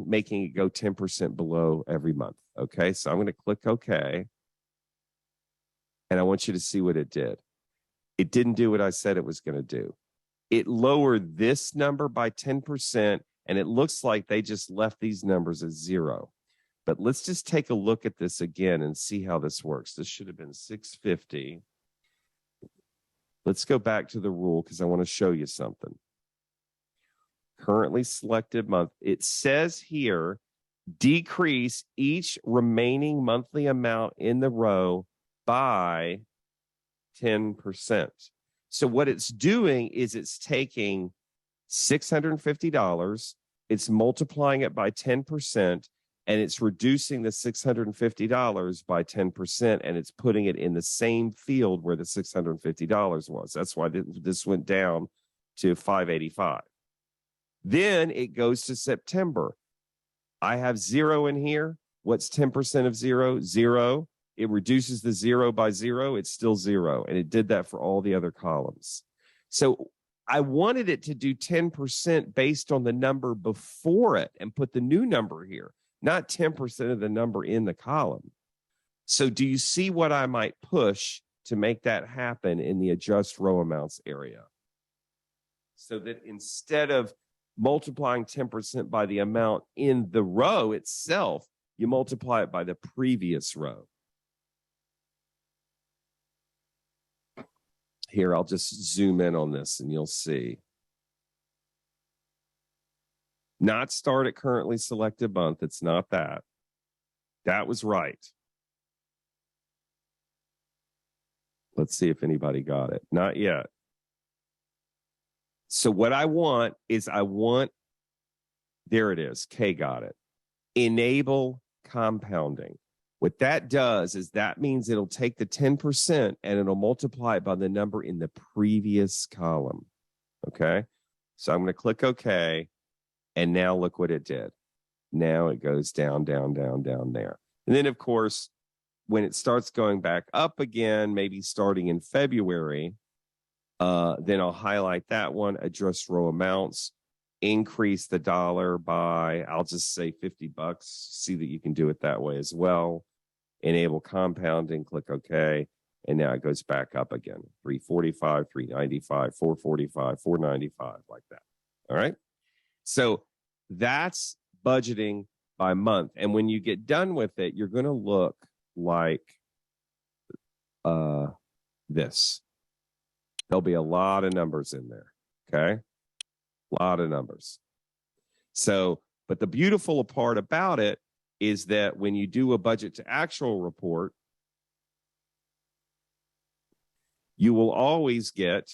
making it go 10% below every month. Okay, so I'm going to click OK. And I want you to see what it did. It didn't do what I said it was going to do. It lowered this number by 10%, and it looks like they just left these numbers as 0. But let's just take a look at this again and see how this works. This should have been 650. Let's go back to the rule because I want to show you something. Currently selected month. It says here, decrease each remaining monthly amount in the row by 10%. So what it's doing is it's taking $650, it's multiplying it by 10%, and it's reducing the $650 by 10%, and it's putting it in the same field where the $650 was. That's why this went down to $585. Then it goes to September. I have 0 in here. What's 10% of 0? 0. It reduces the 0 by 0. It's still 0. And it did that for all the other columns. So I wanted it to do 10% based on the number before it and put the new number here, not 10% of the number in the column. So do you see what I might push to make that happen in the adjust row amounts area? So that instead of multiplying 10% by the amount in the row itself, you multiply it by the previous row. Here, I'll just zoom in on this and you'll see. Not start at currently selected month. It's not that. That was right. Let's see if anybody got it. Not yet. So what I want is there it is. K got it. Enable compounding. What that does is that means it'll take the 10% and it'll multiply it by the number in the previous column. Okay. So I'm going to click OK. And now look what it did. Now it goes down, down, down, down there. And then, of course, when it starts going back up again, maybe starting in February, then I'll highlight that one, adjust row amounts, increase the dollar by, I'll just say $50. See that you can do it that way as well. Enable compounding, click OK. And now it goes back up again. 345, 395, 445, 495, like that. All right. So that's budgeting by month. And when you get done with it, you're going to look like this. There'll be a lot of numbers in there. Okay. A lot of numbers. So, but the beautiful part about it is that when you do a budget to actual report, you will always get,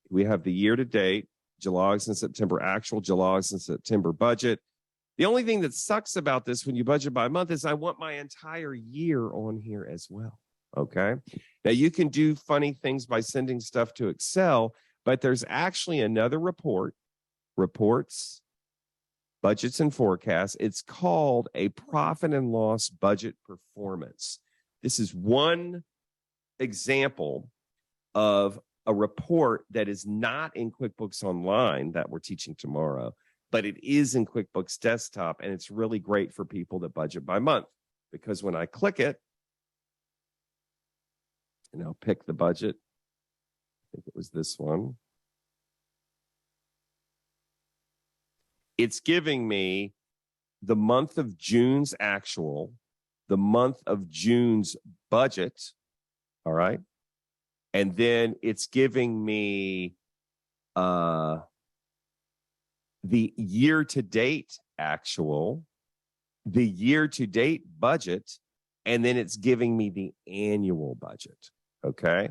we have the year to date, July, August, and September actual, July, August, and September budget. The only thing that sucks about this when you budget by month is I want my entire year on here as well. Okay. Now you can do funny things by sending stuff to Excel, but there's actually another report, reports, budgets and forecasts. It's called a profit and loss budget performance. This is one example of a report that is not in QuickBooks Online that we're teaching tomorrow, but it is in QuickBooks Desktop, and it's really great for people that budget by month, because when I click it, and I'll pick the budget, I think it was this one, it's giving me the month of June's actual, the month of June's budget, all right? And then it's giving me the year-to-date actual, the year-to-date budget, and then it's giving me the annual budget, okay?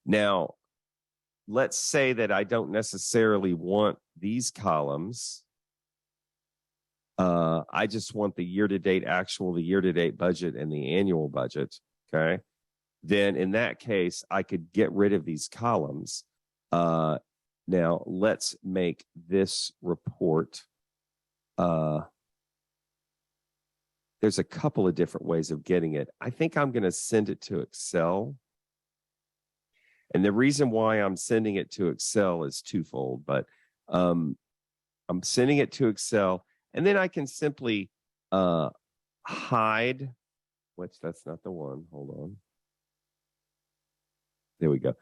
Now, let's say that I don't necessarily want these columns. I just want the year-to-date actual, the year-to-date budget, and the annual budget, okay? Then in that case, I could get rid of these columns. Now, let's make this report. There's a couple of different ways of getting it. I think I'm going to send it to Excel. And the reason why I'm sending it to Excel is twofold, but I'm sending it to Excel, and then I can simply hide, that's not the one, hold on. There we go.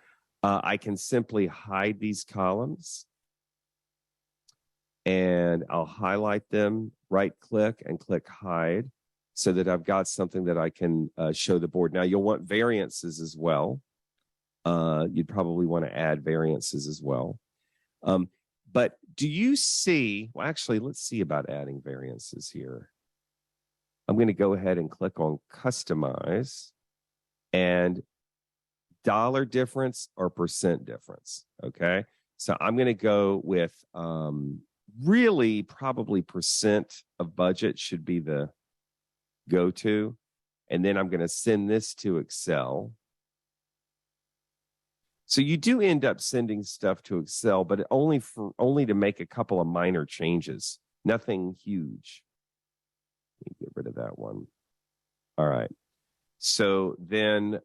I can simply hide these columns, and I'll highlight them, right click and click hide, so that I've got something that I can show the board. Now you'll want variances as well. You'd probably want to add variances as well. But do you see, well, actually, let's see about adding variances here. I'm going to go ahead and click on customize, and dollar difference or percent difference, okay? So I'm going to go with really probably percent of budget should be the go-to. And then I'm going to send this to Excel. So you do end up sending stuff to Excel, but only to make a couple of minor changes, nothing huge. Let me get rid of that one. All right. So then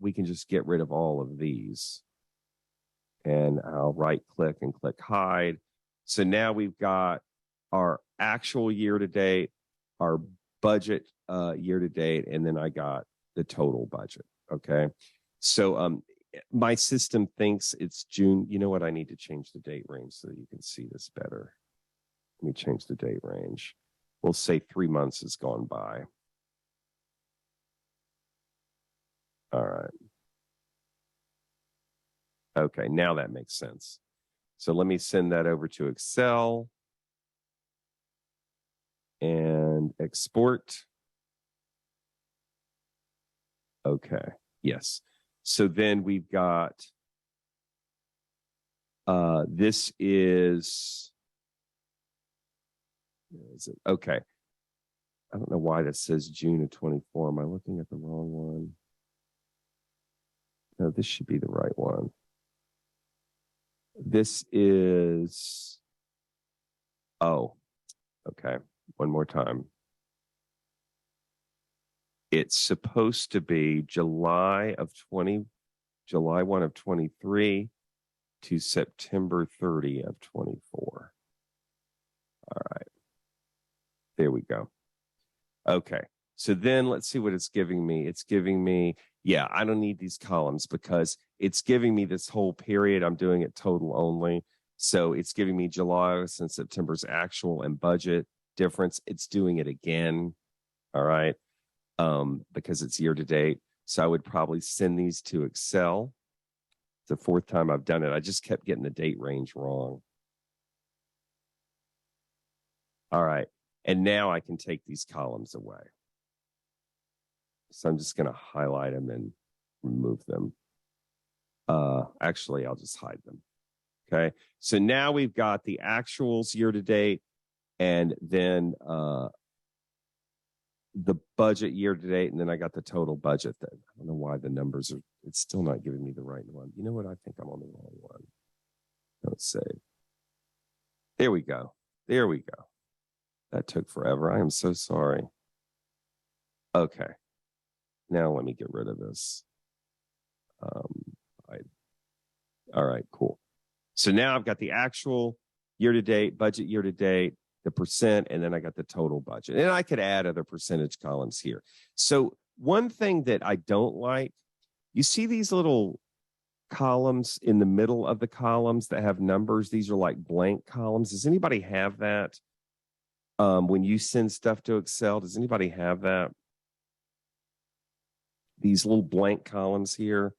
we can just get rid of all of these. And I'll right click and click hide. So now we've got our actual year to date, our budget year to date, and then I got the total budget. Okay. So my system thinks it's June. You know what? I need to change the date range so that you can see this better. Let me change the date range. We'll say 3 months has gone by. All right. Okay, now that makes sense. So let me send that over to Excel and export. Okay, yes. So then we've got, this is it? Okay. I don't know why that says June of 24. Am I looking at the wrong one? No, this should be the right one. This is, oh, okay. One more time. It's supposed to be July 1 of 23 to September 30 of 24. All right. There we go. Okay. So then let's see what it's giving me. It's giving me, yeah, I don't need these columns because it's giving me this whole period. I'm doing it total only. So it's giving me July, August, and September's actual and budget difference. It's doing it again. All right. Because it's year to date. So I would probably send these to Excel. It's the fourth time I've done it. I just kept getting the date range wrong. All right. And now I can take these columns away. So I'm just going to highlight them and remove them. Actually, I'll just hide them. Okay. So now we've got the actuals year to date, and then the budget year to date, and then I got the total budget. That I don't know why the numbers are, it's still not giving me the right one. You know what? I think I'm on the wrong one. Let's see. There we go. There we go. That took forever. I am so sorry. Okay. Now let me get rid of this. All right, cool. So now I've got the actual year-to-date, budget year-to-date, the percent, and then I got the total budget. And I could add other percentage columns here. So one thing that I don't like, you see these little columns in the middle of the columns that have numbers? These are like blank columns. Does anybody have that? When you send stuff to Excel, does anybody have that? These little blank columns here.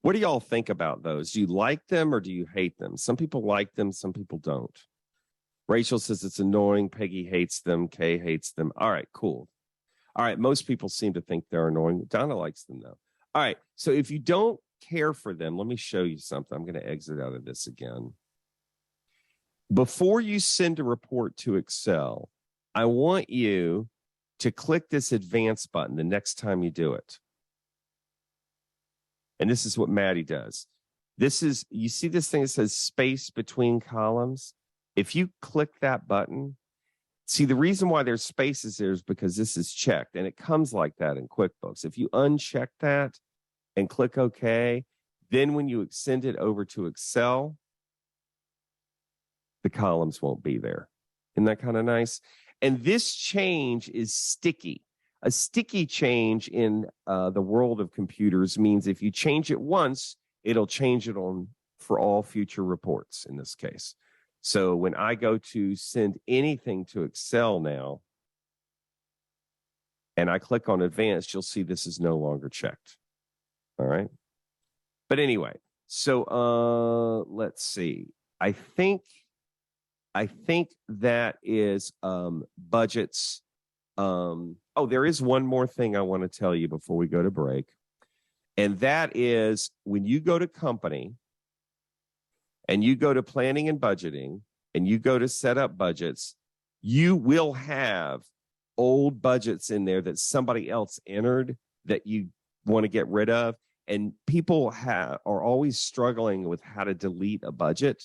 What do y'all think about those? Do you like them or do you hate them? Some people like them, some people don't. Rachel says it's annoying. Peggy hates them. Kay hates them. All right, cool. All right, most people seem to think they're annoying. Donna likes them, though. All right, so if you don't care for them, let me show you something. I'm going to exit out of this again. Before you send a report to Excel, I want you to click this advance button the next time you do it. And this is what Maddie does. This is, you see this thing that says space between columns? If you click that button, see, the reason why there's spaces there is because this is checked, and it comes like that in QuickBooks. If you uncheck that and click OK, then when you send it over to Excel, the columns won't be there. Isn't that kind of nice? And this change is sticky. A sticky change in the world of computers means if you change it once, it'll change it on for all future reports in this case. So when I go to send anything to Excel now, and I click on advanced, you'll see this is no longer checked. All right. But anyway, so let's see. I think that is budgets. Oh, there is one more thing I want to tell you before we go to break. And that is when you go to company and you go to planning and budgeting and you go to set up budgets, you will have old budgets in there that somebody else entered that you want to get rid of. And people are always struggling with how to delete a budget.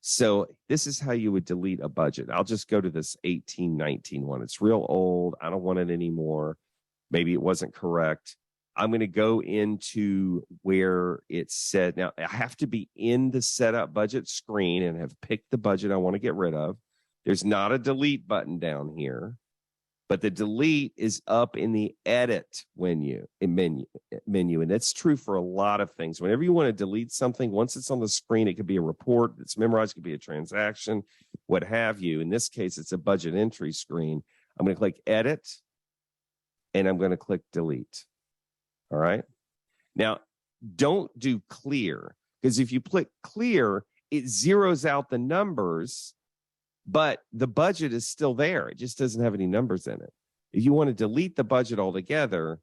So this is how you would delete a budget. I'll just go to this 1819 one. It's real old. I don't want it anymore. Maybe it wasn't correct. I'm going to go into where it said, now I have to be in the setup budget screen and have picked the budget I want to get rid of. There's not a delete button down here, but the delete is up in the edit menu. And that's true for a lot of things. Whenever you want to delete something, once it's on the screen, it could be a report that's memorized, it could be a transaction, what have you. In this case, it's a budget entry screen. I'm going to click edit and I'm going to click delete. All right. Now, don't do clear, because if you click clear, it zeroes out the numbers, but the budget is still there. It just doesn't have any numbers in it. If you want to delete the budget altogether,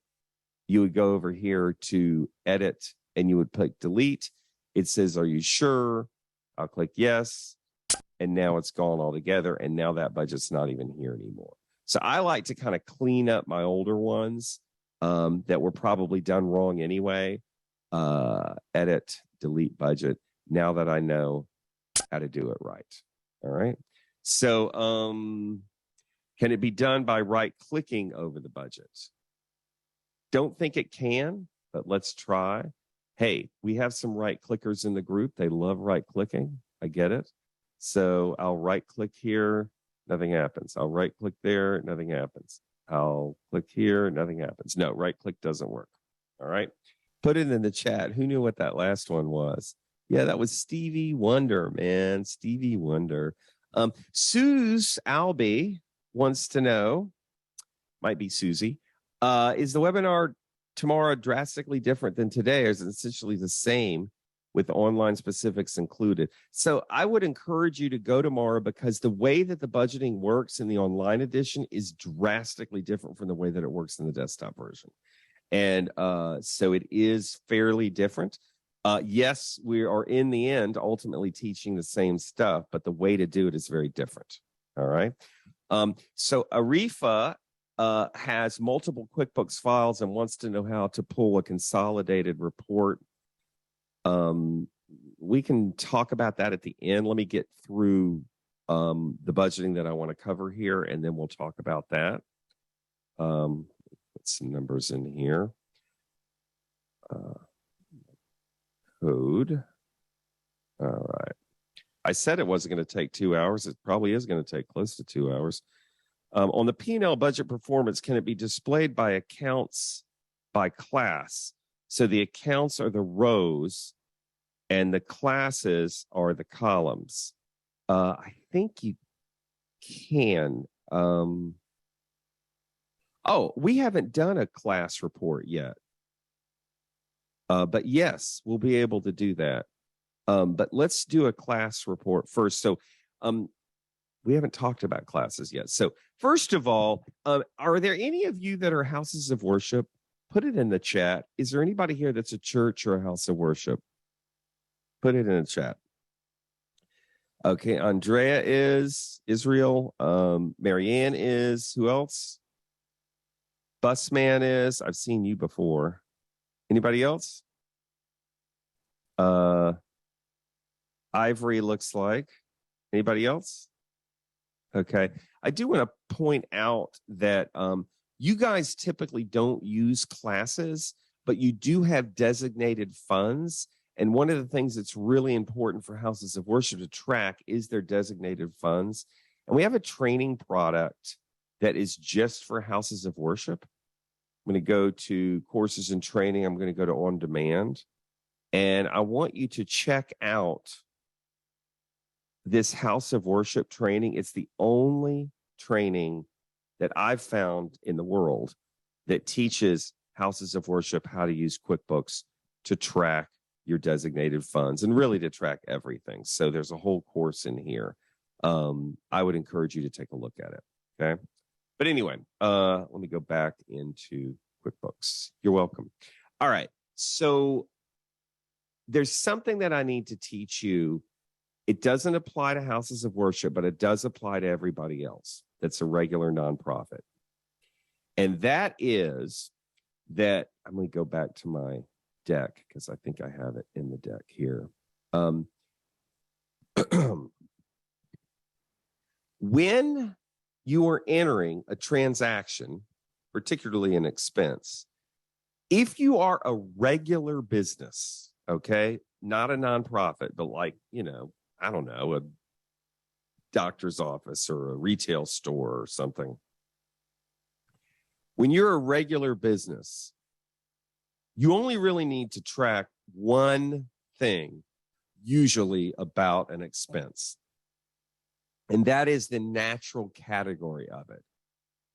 you would go over here to edit and you would click delete. It says, are you sure? I'll click yes. And now it's gone altogether. And now that budget's not even here anymore. So I like to kind of clean up my older ones that were probably done wrong anyway. Edit, delete budget. Now that I know how to do it right. All right. So can it be done by right-clicking over the budget? Don't think it can, but let's try. Hey, we have some right-clickers in the group. They love right-clicking. I get it. So I'll right-click here. Nothing happens. I'll right-click there. Nothing happens. I'll click here. Nothing happens. No, right-click doesn't work. All right. Put it in the chat. Who knew what that last one was? Yeah, that was Stevie Wonder, man. Stevie Wonder. Suze Albee wants to know, might be Susie, is the webinar tomorrow drastically different than today, or is it essentially the same with online specifics included? So I would encourage you to go tomorrow, because the way that the budgeting works in the online edition is drastically different from the way that it works in the desktop version. And so it is fairly different. Yes, we are in the end ultimately teaching the same stuff, but the way to do it is very different. All right. So Arifa has multiple QuickBooks files and wants to know how to pull a consolidated report. We can talk about that at the end. Let me get through the budgeting that I want to cover here, and then we'll talk about that. Put some numbers in here. code. All right. I said it wasn't going to take 2 hours. It probably is going to take close to 2 hours. On the P&L budget performance, can it be displayed by accounts by class? So the accounts are the rows and the classes are the columns. I think you can. We haven't done a class report yet. But yes, we'll be able to do that. But let's do a class report first. So we haven't talked about classes yet. So first of all, are there any of you that are houses of worship? Put it in the chat. Is there anybody here that's a church or a house of worship? Put it in the chat. Okay, Andrea is, Israel, Marianne is, who else? Busman is, I've seen you before. Anybody else? Ivory looks like. Anybody else? Okay. I do want to point out that you guys typically don't use classes, but you do have designated funds. And one of the things that's really important for houses of worship to track is their designated funds. And we have a training product that is just for houses of worship. I'm going to go to courses and training. I'm going to go to on demand. And I want you to check out this house of worship training. It's the only training that I've found in the world that teaches houses of worship how to use QuickBooks to track your designated funds and really to track everything. So there's a whole course in here. I would encourage you to take a look at it. Okay. But anyway, let me go back into QuickBooks. You're welcome. All right. So there's something that I need to teach you. It doesn't apply to houses of worship, but it does apply to everybody else that's a regular nonprofit. And that is that I'm going to go back to my deck because I think I have it in the deck here. When you are entering a transaction, particularly an expense, if you are a regular business, okay, not a nonprofit, but like, I don't know, a doctor's office or a retail store or something. When you're a regular business, you only really need to track one thing, usually about an expense. And that is the natural category of it.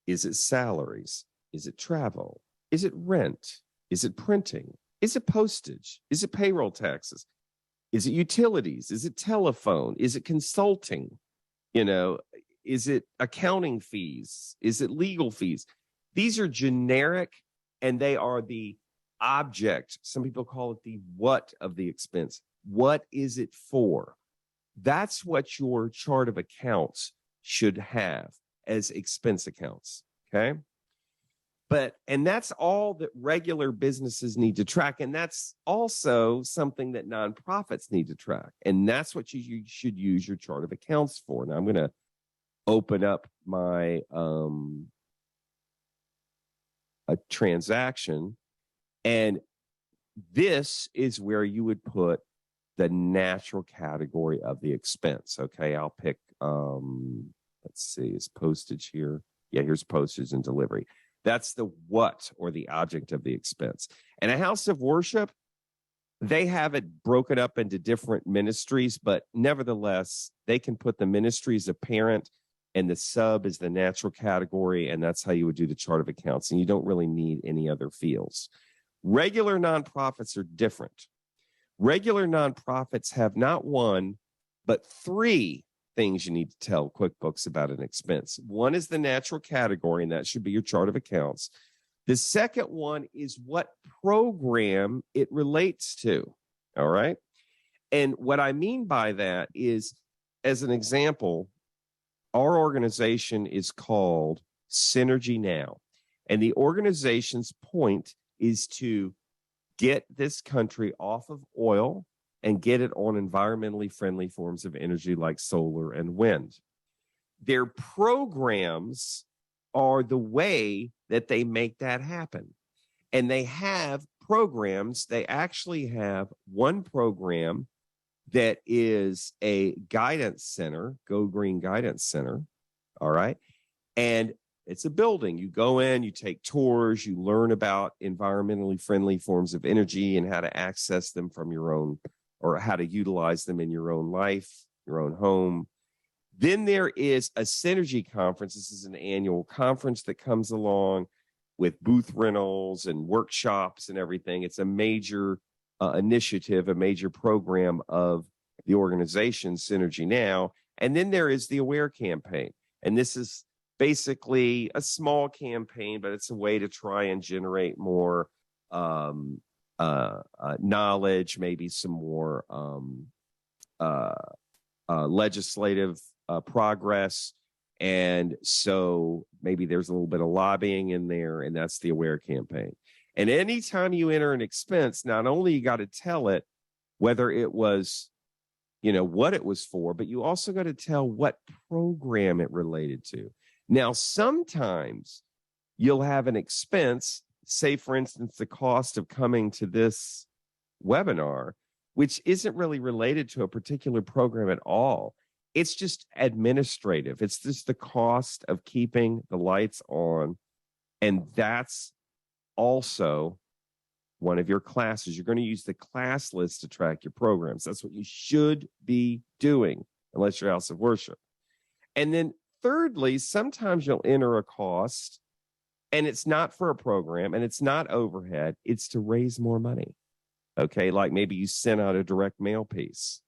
Is it salaries? Is it travel? Is it rent? Is it printing? Is it postage? Is it payroll taxes? Is it utilities? Is it telephone? Is it consulting? Is it accounting fees? Is it legal fees? These are generic and they are the object. Some people call it the what of the expense. What is it for? That's what your chart of accounts should have as expense accounts. Okay. And that's all that regular businesses need to track. And that's also something that nonprofits need to track. And that's what you should use your chart of accounts for. Now I'm going to open up my a transaction. And this is where you would put the natural category of the expense. Okay, I'll pick, let's see, is postage here? Yeah, here's postage and delivery. That's the what or the object of the expense. And a house of worship, they have it broken up into different ministries, but nevertheless, they can put the ministry as a parent and the sub is the natural category. And that's how you would do the chart of accounts. And you don't really need any other fields. Regular nonprofits are different. Regular nonprofits have not one, but three things you need to tell QuickBooks about an expense. One is the natural category, and that should be your chart of accounts. The second one is what program it relates to. All right. And what I mean by that is, as an example, our organization is called Synergy Now. And the organization's point is to get this country off of oil and get it on environmentally friendly forms of energy like solar and wind. Their programs are the way that they make that happen. And they have programs, they actually have one program that is a guidance center, Go Green Guidance Center. All right. And it's a building. You go in, you take tours, you learn about environmentally friendly forms of energy and how to access them from your own, or how to utilize them in your own life, your own home. Then there is a Synergy conference. This is an annual conference that comes along with booth rentals and workshops and everything. It's a major initiative, a major program of the organization, Synergy Now. And then there is the Aware campaign. And this is basically a small campaign, but it's a way to try and generate more knowledge, maybe some more legislative progress. And so maybe there's a little bit of lobbying in there, and that's the Aware campaign. And anytime you enter an expense, not only you got to tell it whether it was, what it was for, but you also got to tell what program it related to. Now, sometimes you'll have an expense, say, for instance, the cost of coming to this webinar, which isn't really related to a particular program at all. It's just administrative. It's just the cost of keeping the lights on. And that's also one of your classes. You're going to use the class list to track your programs. That's what you should be doing, unless you're house of worship. And then thirdly, sometimes you'll enter a cost and it's not for a program and it's not overhead. It's to raise more money. Okay. Like maybe you sent out a direct mail piece.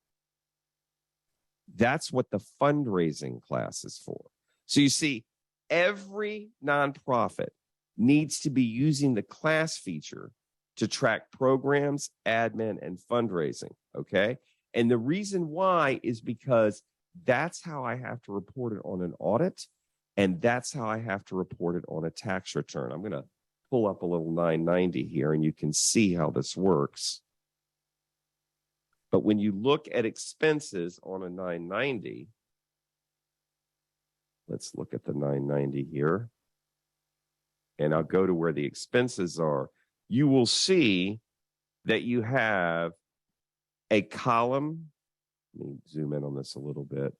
That's what the fundraising class is for. So you see, every nonprofit needs to be using the class feature to track programs, admin, and fundraising. Okay. And the reason why is because that's how I have to report it on an audit. And that's how I have to report it on a tax return. I'm going to pull up a little 990 here and you can see how this works. But when you look at expenses on a 990, let's look at the 990 here. And I'll go to where the expenses are. You will see that you have a column. Let me zoom in on this a little bit.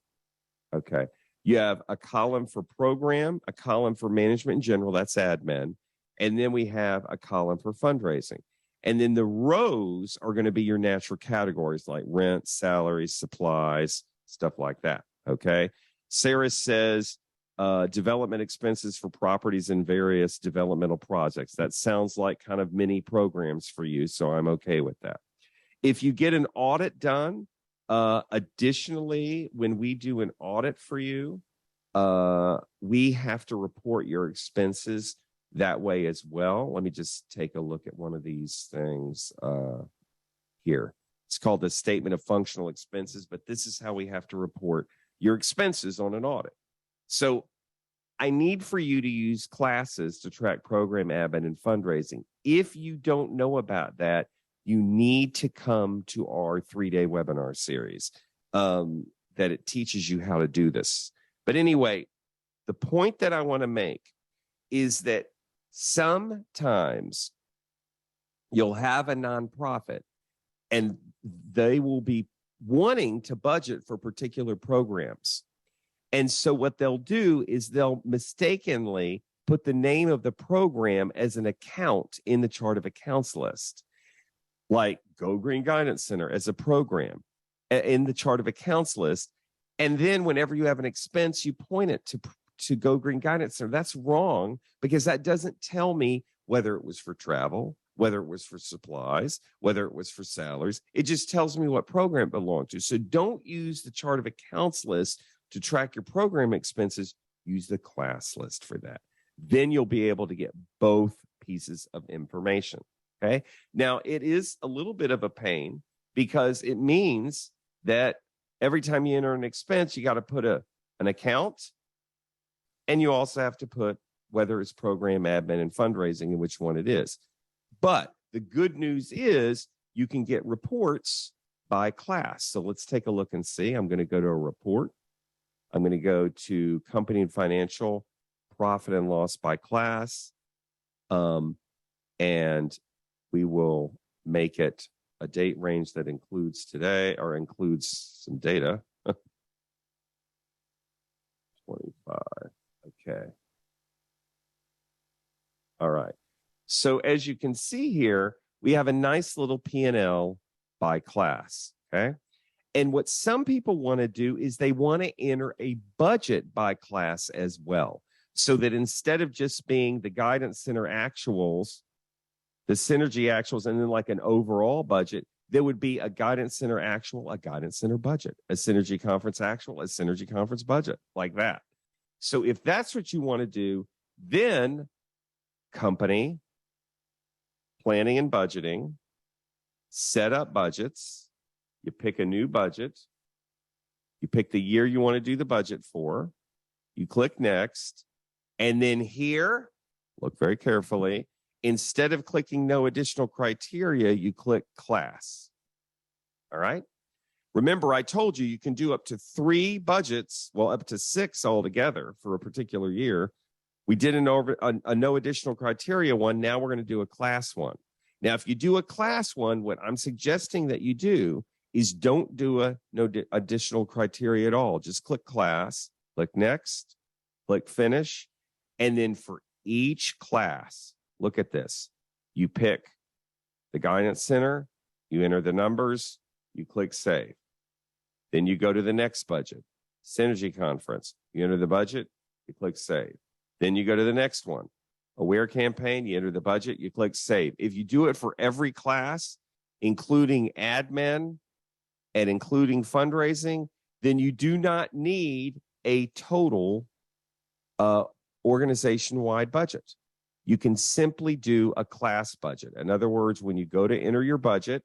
Okay. You have a column for program, a column for management in general, that's admin. And then we have a column for fundraising. And then the rows are going to be your natural categories like rent, salaries, supplies, stuff like that. Okay. Sarah says development expenses for properties and various developmental projects. That sounds like kind of mini programs for you. So I'm okay with that. If you get an audit done, additionally, when we do an audit for you, we have to report your expenses that way as well. Let me just take a look at one of these things here. It's called the statement of functional expenses, but this is how we have to report your expenses on an audit. So I need for you to use classes to track program admin and fundraising. If you don't know about that, you need to come to our 3-day webinar series that it teaches you how to do this. But anyway, the point that I want to make is that sometimes you'll have a nonprofit and they will be wanting to budget for particular programs. And so what they'll do is they'll mistakenly put the name of the program as an account in the chart of accounts list, like Go Green Guidance Center as a program in the chart of accounts list. And then whenever you have an expense, you point it to Go Green Guidance Center. That's wrong because that doesn't tell me whether it was for travel, whether it was for supplies, whether it was for salaries. It just tells me what program it belonged to. So don't use the chart of accounts list to track your program expenses. Use the class list for that. Then you'll be able to get both pieces of information. Okay. Now, it is a little bit of a pain because it means that every time you enter an expense, you got to put an account, and you also have to put whether it's program admin and fundraising and which one it is. But the good news is you can get reports by class. So let's take a look and see. I'm going to go to a report. I'm going to go to company and financial, profit and loss by class. And we will make it a date range that includes today or includes some data. 25. Okay. All right. So as you can see here, we have a nice little P&L by class. Okay. And what some people want to do is they want to enter a budget by class as well. So that instead of just being the Guidance Center actuals, the Synergy actuals, and then like an overall budget, there would be a Guidance Center actual, a Guidance Center budget, a Synergy Conference actual, a Synergy Conference budget, like that. So if that's what you want to do, then company, planning and budgeting, set up budgets, you pick a new budget, you pick the year you want to do the budget for, you click next, and then here, look very carefully, instead of clicking no additional criteria, you click class. All right? Remember, I told you can do up to 3 budgets, well, up to 6 altogether for a particular year. We did a no additional criteria one. Now we're going to do a class one. Now, if you do a class one, what I'm suggesting that you do is don't do a no additional criteria at all. Just click class, click next, click finish. And then for each class, look at this. You pick the Guidance Center, you enter the numbers, you click save. Then you go to the next budget, Synergy Conference. You enter the budget, you click save. Then you go to the next one, Aware Campaign, you enter the budget, you click save. If you do it for every class, including admin and including fundraising, then you do not need a total organization-wide budget. You can simply do a class budget. In other words, when you go to enter your budget,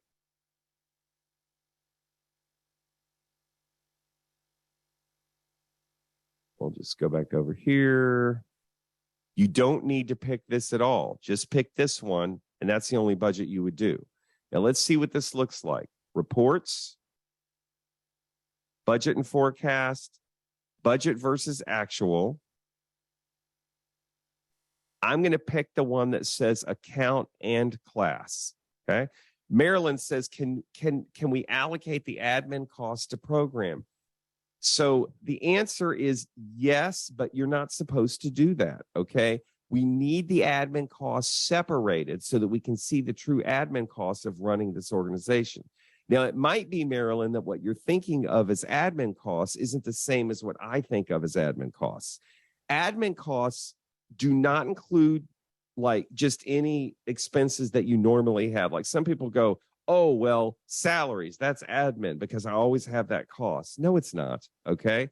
we'll just go back over here. You don't need to pick this at all. Just pick this one, and that's the only budget you would do. Now, let's see what this looks like. Reports, budget and forecast, budget versus actual. I'm going to pick the one that says account and class. Okay. Marilyn says, can we allocate the admin cost to program? So the answer is yes, but you're not supposed to do that. Okay. We need the admin costs separated so that we can see the true admin costs of running this organization. Now, it might be, Marilyn, that what you're thinking of as admin costs isn't the same as what I think of as admin costs. Admin costs do not include like just any expenses that you normally have. Like some people go, oh, well, salaries, that's admin because I always have that cost. No, it's not. Okay.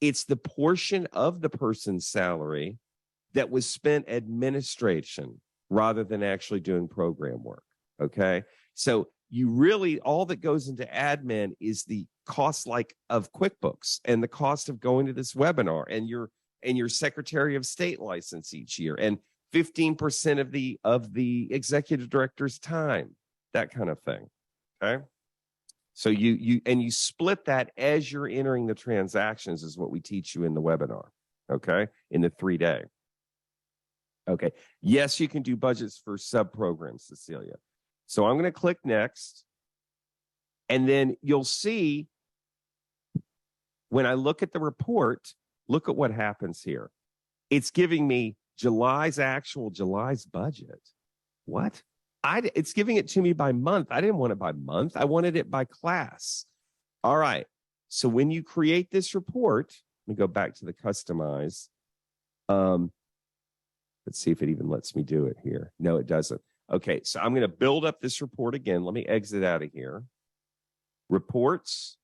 It's the portion of the person's salary that was spent administration rather than actually doing program work. Okay. So you really, all that goes into admin is the cost like of QuickBooks and the cost of going to this webinar and your Secretary of State license each year and 15% of the executive director's time, that kind of thing. Okay. So you split that as you're entering the transactions is what we teach you in the webinar. Okay. In the 3-day. Okay. Yes, you can do budgets for sub-programs, Cecilia. So I'm going to click next. And then you'll see when I look at the report, look at what happens here. It's giving me July's budget. What? It's giving it to me by month. I didn't want it by month. I wanted it by class. All right. So when you create this report, let me go back to the customize. Let's see if it even lets me do it here. No, it doesn't. Okay. So I'm going to build up this report again. Let me exit out of here. Reports,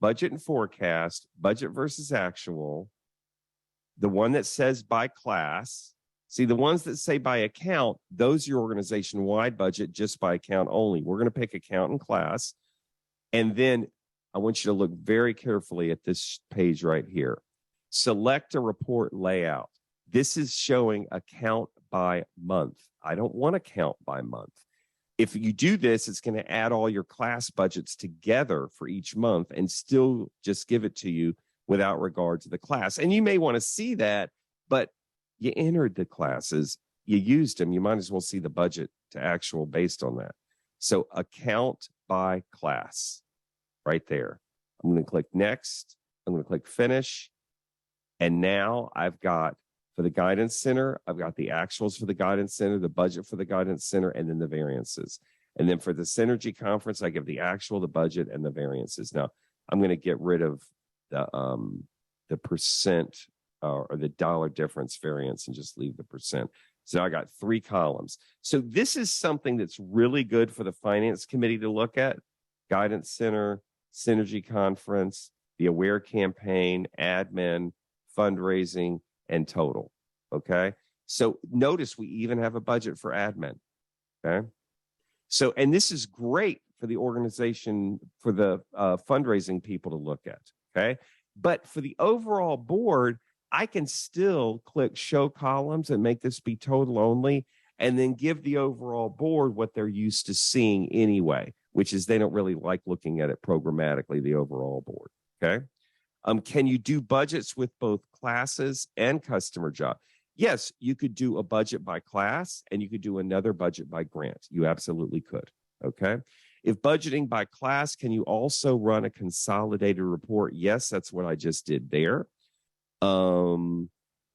budget and forecast, budget versus actual. The one that says by class. See, the ones that say by account, those are your organization-wide budget just by account only. We're going to pick account and class. And then I want you to look very carefully at this page right here. Select a report layout. This is showing account by month. I don't want account by month. If you do this, it's going to add all your class budgets together for each month and still just give it to you without regard to the class. And you may want to see that, but you entered the classes you used them, you might as well see the budget to actual based on that. So account by class right there. I'm going to click next. I'm going to click finish. And now I've got, for the Guidance Center, I've got the actuals for the Guidance Center, the budget for the Guidance Center, and then the variances. And then for the Synergy Conference, I give the actual, the budget, and the variances. Now, I'm going to get rid of the percent or the dollar difference variance and just leave the percent. So I got 3 columns. So this is something that's really good for the Finance Committee to look at. Guidance Center, Synergy Conference, the AWARE campaign, admin, fundraising, and total. Okay. So notice we even have a budget for admin. Okay. So, and this is great for the organization, for the fundraising people to look at. Okay. But for the overall board, I can still click show columns and make this be total only, and then give the overall board what they're used to seeing anyway, which is they don't really like looking at it programmatically, the overall board. Okay. Can you do budgets with both classes and customer job? Yes, you could do a budget by class and you could do another budget by grant. You absolutely could. Okay. If budgeting by class, can you also run a consolidated report? Yes, that's what I just did there.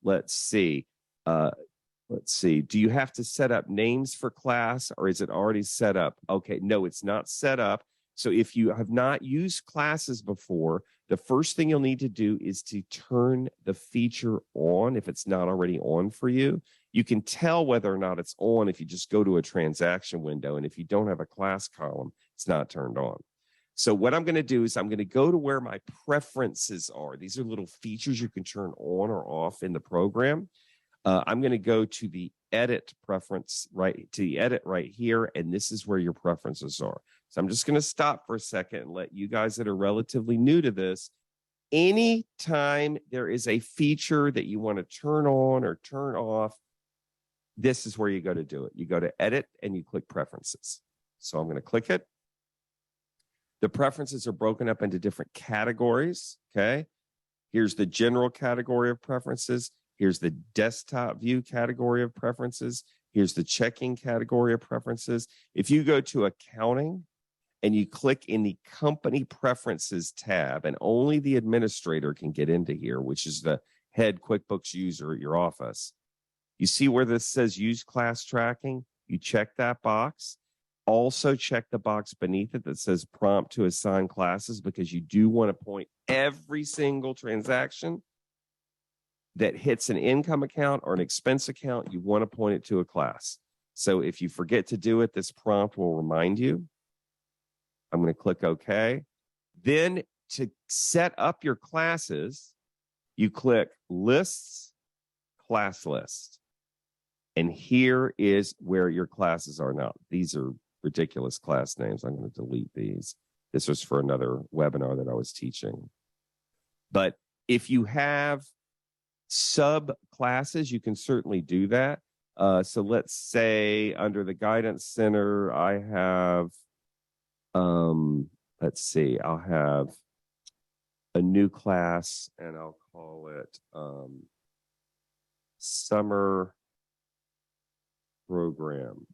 Let's see. Do you have to set up names for class, or is it already set up? Okay, no, it's not set up. So if you have not used classes before, the first thing you'll need to do is to turn the feature on if it's not already on for you. You can tell whether or not it's on if you just go to a transaction window. And if you don't have a class column, it's not turned on. So what I'm going to do is I'm going to go to where my preferences are. These are little features you can turn on or off in the program. I'm going to go to the edit preference, right, to the edit right here, and this is where your preferences are. So I'm just going to stop for a second and let you guys that are relatively new to this, anytime there is a feature that you want to turn on or turn off, this is where you go to do it. You go to edit and you click preferences. So I'm going to click it. The preferences are broken up into different categories, okay? Here's the general category of preferences. Here's the desktop view category of preferences. Here's the checking category of preferences. If you go to accounting and you click in the company preferences tab, and only the administrator can get into here, which is the head QuickBooks user at your office. You see where this says use class tracking? You check that box. Also check the box beneath it that says prompt to assign classes, because you do want to point every single transaction that hits an income account or an expense account, you want to point it to a class. So if you forget to do it, this prompt will remind you. I'm going to click OK. Then to set up your classes, you click lists, class list. And here is where your classes are now. These are ridiculous class names. I'm going to delete these. This was for another webinar that I was teaching. But if you have sub classes, you can certainly do that. So let's say under the Guidance Center, I have, let's see, I'll have a new class and I'll call it Summer Program.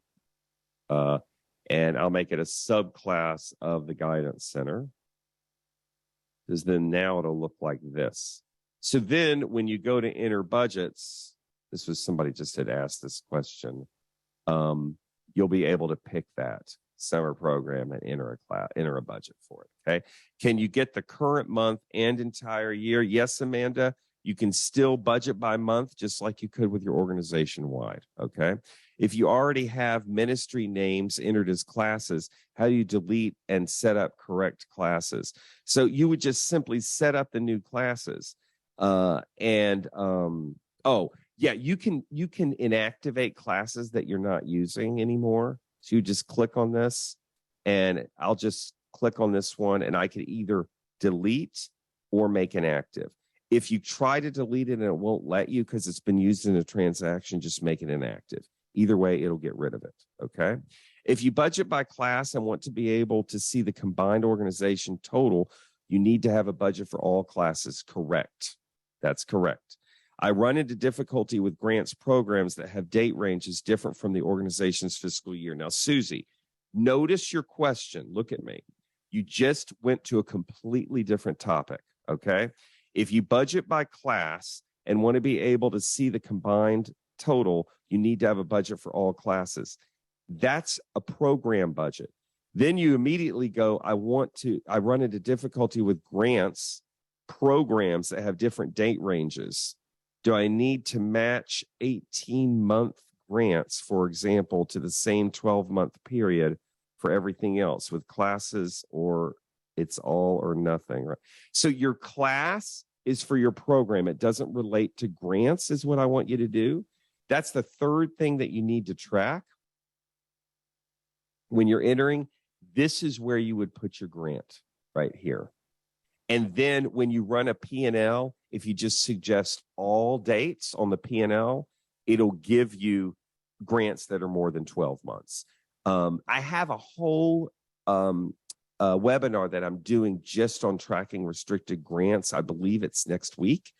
And I'll make it a subclass of the Guidance Center, because then now it'll look like this. So then when you go to enter budgets, this was somebody just had asked this question, you'll be able to pick that summer program and enter a budget for it. Okay. Can you get the current month and entire year? Yes, Amanda. You can still budget by month, just like you could with your organization wide. Okay. If you already have ministry names entered as classes, how do you delete and set up correct classes? So you would just simply set up the new classes. Oh yeah, you can inactivate classes that you're not using anymore. So you just click on this, and I'll just click on this one, and I could either delete or make inactive. If you try to delete it and it won't let you because it's been used in a transaction, just make it inactive. Either way, it'll get rid of it, okay? If you budget by class and want to be able to see the combined organization total, you need to have a budget for all classes, correct? That's correct. I run into difficulty with grants programs that have date ranges different from the organization's fiscal year. Now, Susie, notice your question. Look at me. You just went to a completely different topic, okay? If you budget by class and want to be able to see the combined total, you need to have a budget for all classes. That's a program budget. Then you immediately go, I run into difficulty with grants programs that have different date ranges. Do I need to match 18-month grants, for example, to the same 12-month period for everything else with classes, or it's all or nothing, right? So your class is for your program. It doesn't relate to grants, is what I want you to do. That's the third thing that you need to track when you're entering. This is where you would put your grant right here. And then when you run a P&L, if you just suggest all dates on the P&L, it'll give you grants that are more than 12 months. I have a whole webinar that I'm doing just on tracking restricted grants. I believe it's next week.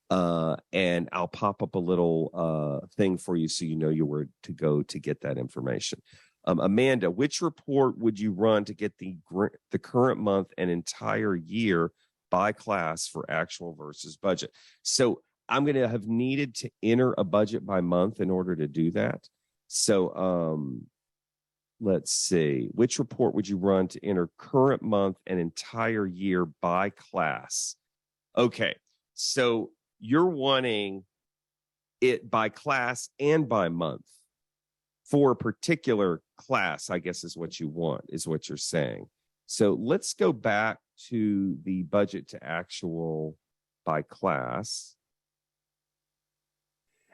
And I'll pop up a little thing for you so you know where to go to get that information. Amanda, which report would you run to get the current month and entire year by class for actual versus budget? So I'm going to have needed to enter a budget by month in order to do that. So let's see. Which report would you run to enter current month and entire year by class? Okay, so you're wanting it by class and by month for a particular class, I guess is what you want, is what you're saying. So let's go back to the budget to actual by class.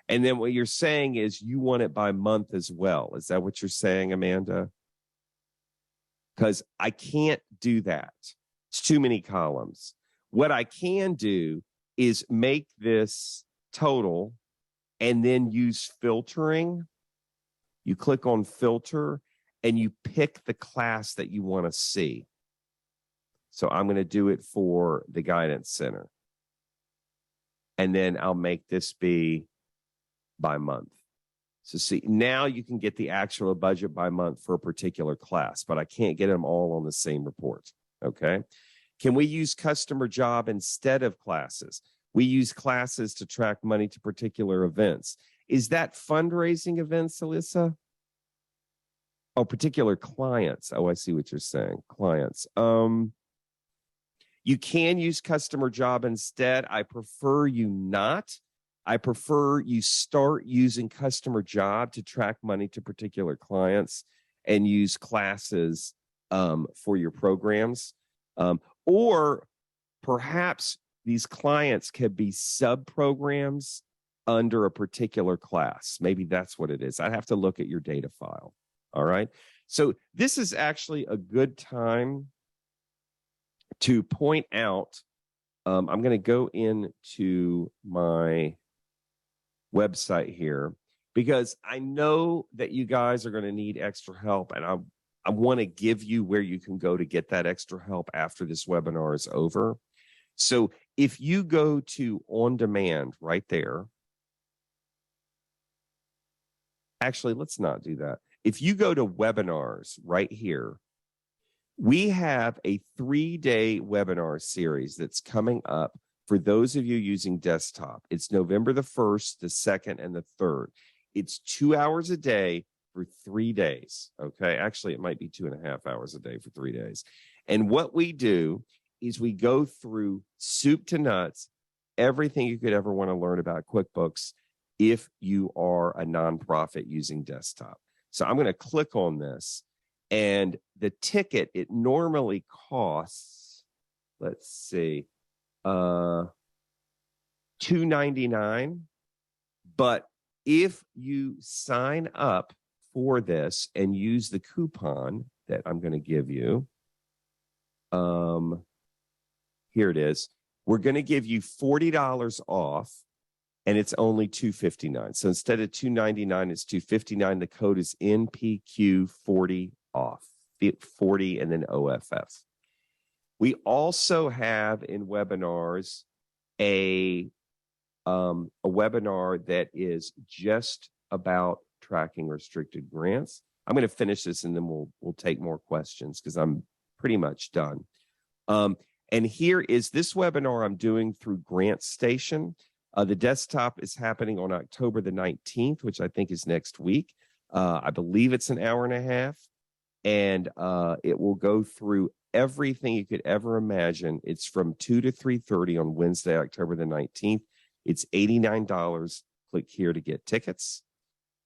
And then what you're saying is you want it by month as well. Is that what you're saying, Amanda? Because I can't do that. It's too many columns. What I can do is make this total and then use filtering. You click on filter and you pick the class that you want to see. So I'm going to do it for the Guidance Center. And then I'll make this be by month. So see, now you can get the actual budget by month for a particular class, but I can't get them all on the same report. Okay. Can we use customer job instead of classes? We use classes to track money to particular events. Is that fundraising events, Alyssa? Oh, particular clients. Oh, I see what you're saying. Clients. You can use customer job instead. I prefer you not. I prefer you start using customer job to track money to particular clients and use classes for your programs. Or perhaps these clients could be sub-programs under a particular class. Maybe that's what it is. I have to look at your data file. All right. So this is actually a good time to point out. I'm going to go into my website here because I know that you guys are going to need extra help, and I want to give you where you can go to get that extra help after this webinar is over. So if you go to on demand right there, actually, let's not do that. If you go to webinars right here, we have a 3-day webinar series that's coming up for those of you using desktop. It's November the 1st, the 2nd, and the 3rd. It's 2 hours a day for 3 days. Okay. Actually, it might be 2.5 hours a day for 3 days. And what we do is we go through soup to nuts, everything you could ever want to learn about QuickBooks if you are a nonprofit using desktop. So I'm going to click on this, and the ticket, it normally costs, let's see, $2.99. But if you sign up for this and use the coupon that I'm going to give you, here it is. We're going to give you $40 off, and it's only $2.59. So instead of $2.99, it's $2.59. The code is NPQ40 off, 40 and then OFF. We also have in webinars a a webinar that is just about tracking restricted grants. I'm going to finish this and then we'll take more questions because I'm pretty much done. And here is this webinar I'm doing through Grant Station. The desktop is happening on October the 19th, which I think is next week. I believe it's an hour and a half, and it will go through everything you could ever imagine. It's from 2 to 3:30 on Wednesday, October the 19th. It's $89. Click here to get tickets.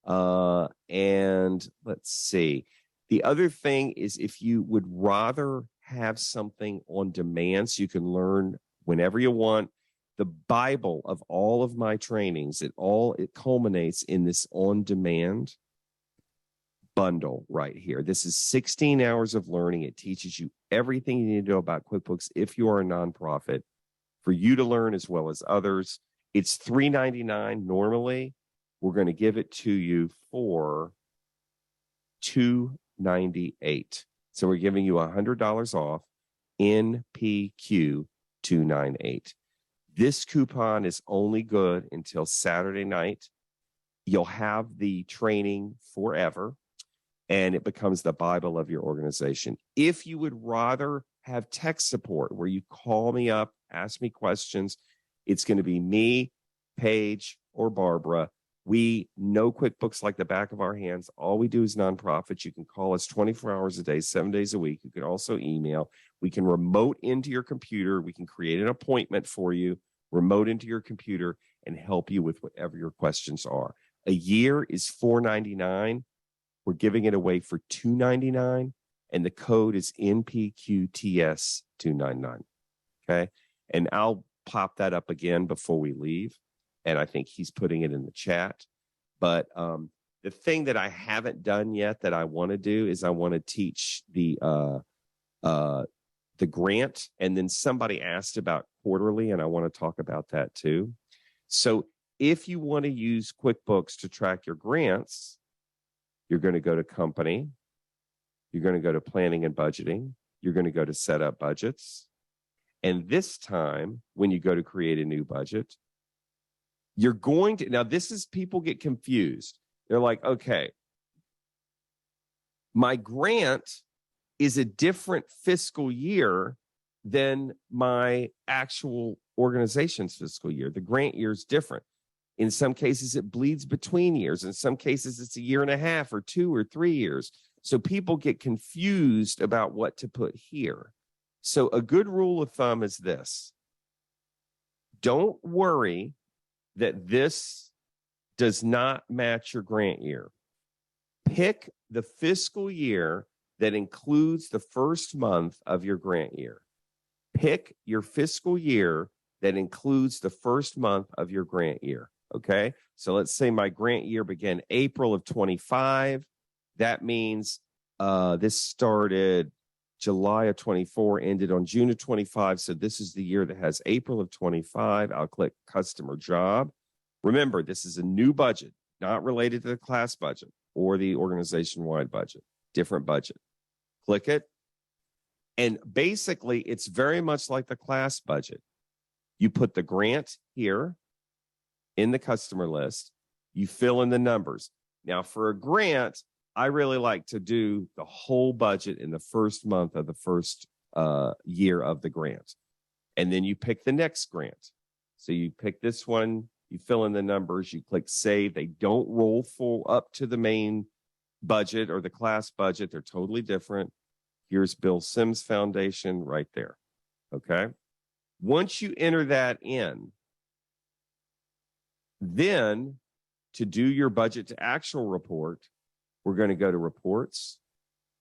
And let's see. The other thing is if you would rather have something on demand so you can learn whenever you want, the Bible of all of my trainings, it culminates in this on-demand bundle right here. This is 16 hours of learning. It teaches you everything you need to know about QuickBooks if you are a nonprofit, for you to learn as well as others. It's $3.99 normally. We're going to give it to you for $298. So we're giving you $100 off, NPQ 298. This coupon is only good until Saturday night. You'll have the training forever, and it becomes the Bible of your organization. If you would rather have tech support where you call me up, ask me questions, it's going to be me, Paige, or Barbara. We know QuickBooks like the back of our hands. All we do is nonprofits. You can call us 24 hours a day, 7 days a week. You can also email. We can remote into your computer. We can create an appointment for you, remote into your computer, and help you with whatever your questions are. A year is $4.99. We're giving it away for $2.99, and the code is NPQTS299. Okay, and I'll pop that up again before we leave. And I think he's putting it in the chat. But the thing that I haven't done yet that I want to do is I want to teach the grant. And then somebody asked about quarterly, and I want to talk about that too. So if you want to use QuickBooks to track your grants, you're going to go to company. You're going to go to planning and budgeting. You're going to go to set up budgets. And this time, when you go to create a new budget, you're going to, now this is, people get confused. They're like, okay, my grant is a different fiscal year than my actual organization's fiscal year. The grant year is different. In some cases, it bleeds between years. In some cases, it's a year and a half or 2 or 3 years. So people get confused about what to put here. So a good rule of thumb is this. Don't worry that this does not match your grant year. Pick the fiscal year that includes the first month of your grant year. Pick your fiscal year that includes the first month of your grant year, okay? So let's say my grant year began April of 25. That means this started July of 24, ended on June of 25. So this is the year that has April of 25. I'll click customer job. Remember, this is a new budget, not related to the class budget or the organization-wide budget, different budget. Click it. And basically, it's very much like the class budget. You put the grant here in the customer list. You fill in the numbers. Now, for a grant, I really like to do the whole budget in the first month of the first year of the grant. And then you pick the next grant. So you pick this one, you fill in the numbers, you click save. They don't roll full up to the main budget or the class budget. They're totally different. Here's Bill Sims Foundation right there. Okay. Once you enter that in, then to do your budget to actual report, we're going to go to reports.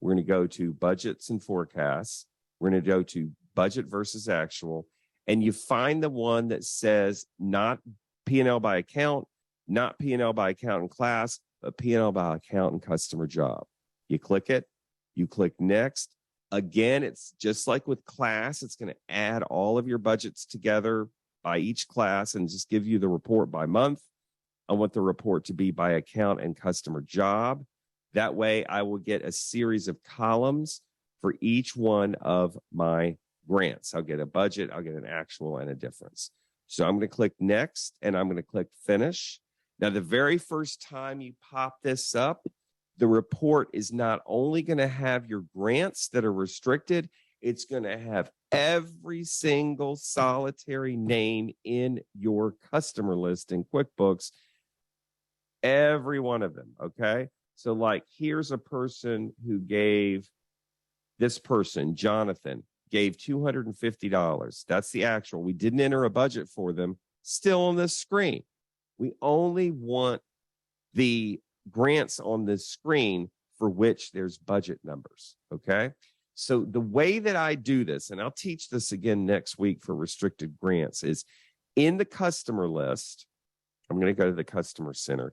We're going to go to budgets and forecasts. We're going to go to budget versus actual. And you find the one that says not P&L by account, not P&L by account and class, but P&L by account and customer job. You click it. You click next. Again, it's just like with class. It's going to add all of your budgets together by each class and just give you the report by month. I want the report to be by account and customer job. That way, I will get a series of columns for each one of my grants. I'll get a budget, I'll get an actual, and a difference. So I'm going to click next and I'm going to click finish. Now, the very first time you pop this up, the report is not only going to have your grants that are restricted, it's going to have every single solitary name in your customer list in QuickBooks, every one of them. Okay. So, like, here's a person who gave this person, Jonathan, gave $250. That's the actual. We didn't enter a budget for them. Still on this screen. We only want the grants on this screen for which there's budget numbers. Okay. So the way that I do this, and I'll teach this again next week for restricted grants, is in the customer list. I'm going to go to the customer center.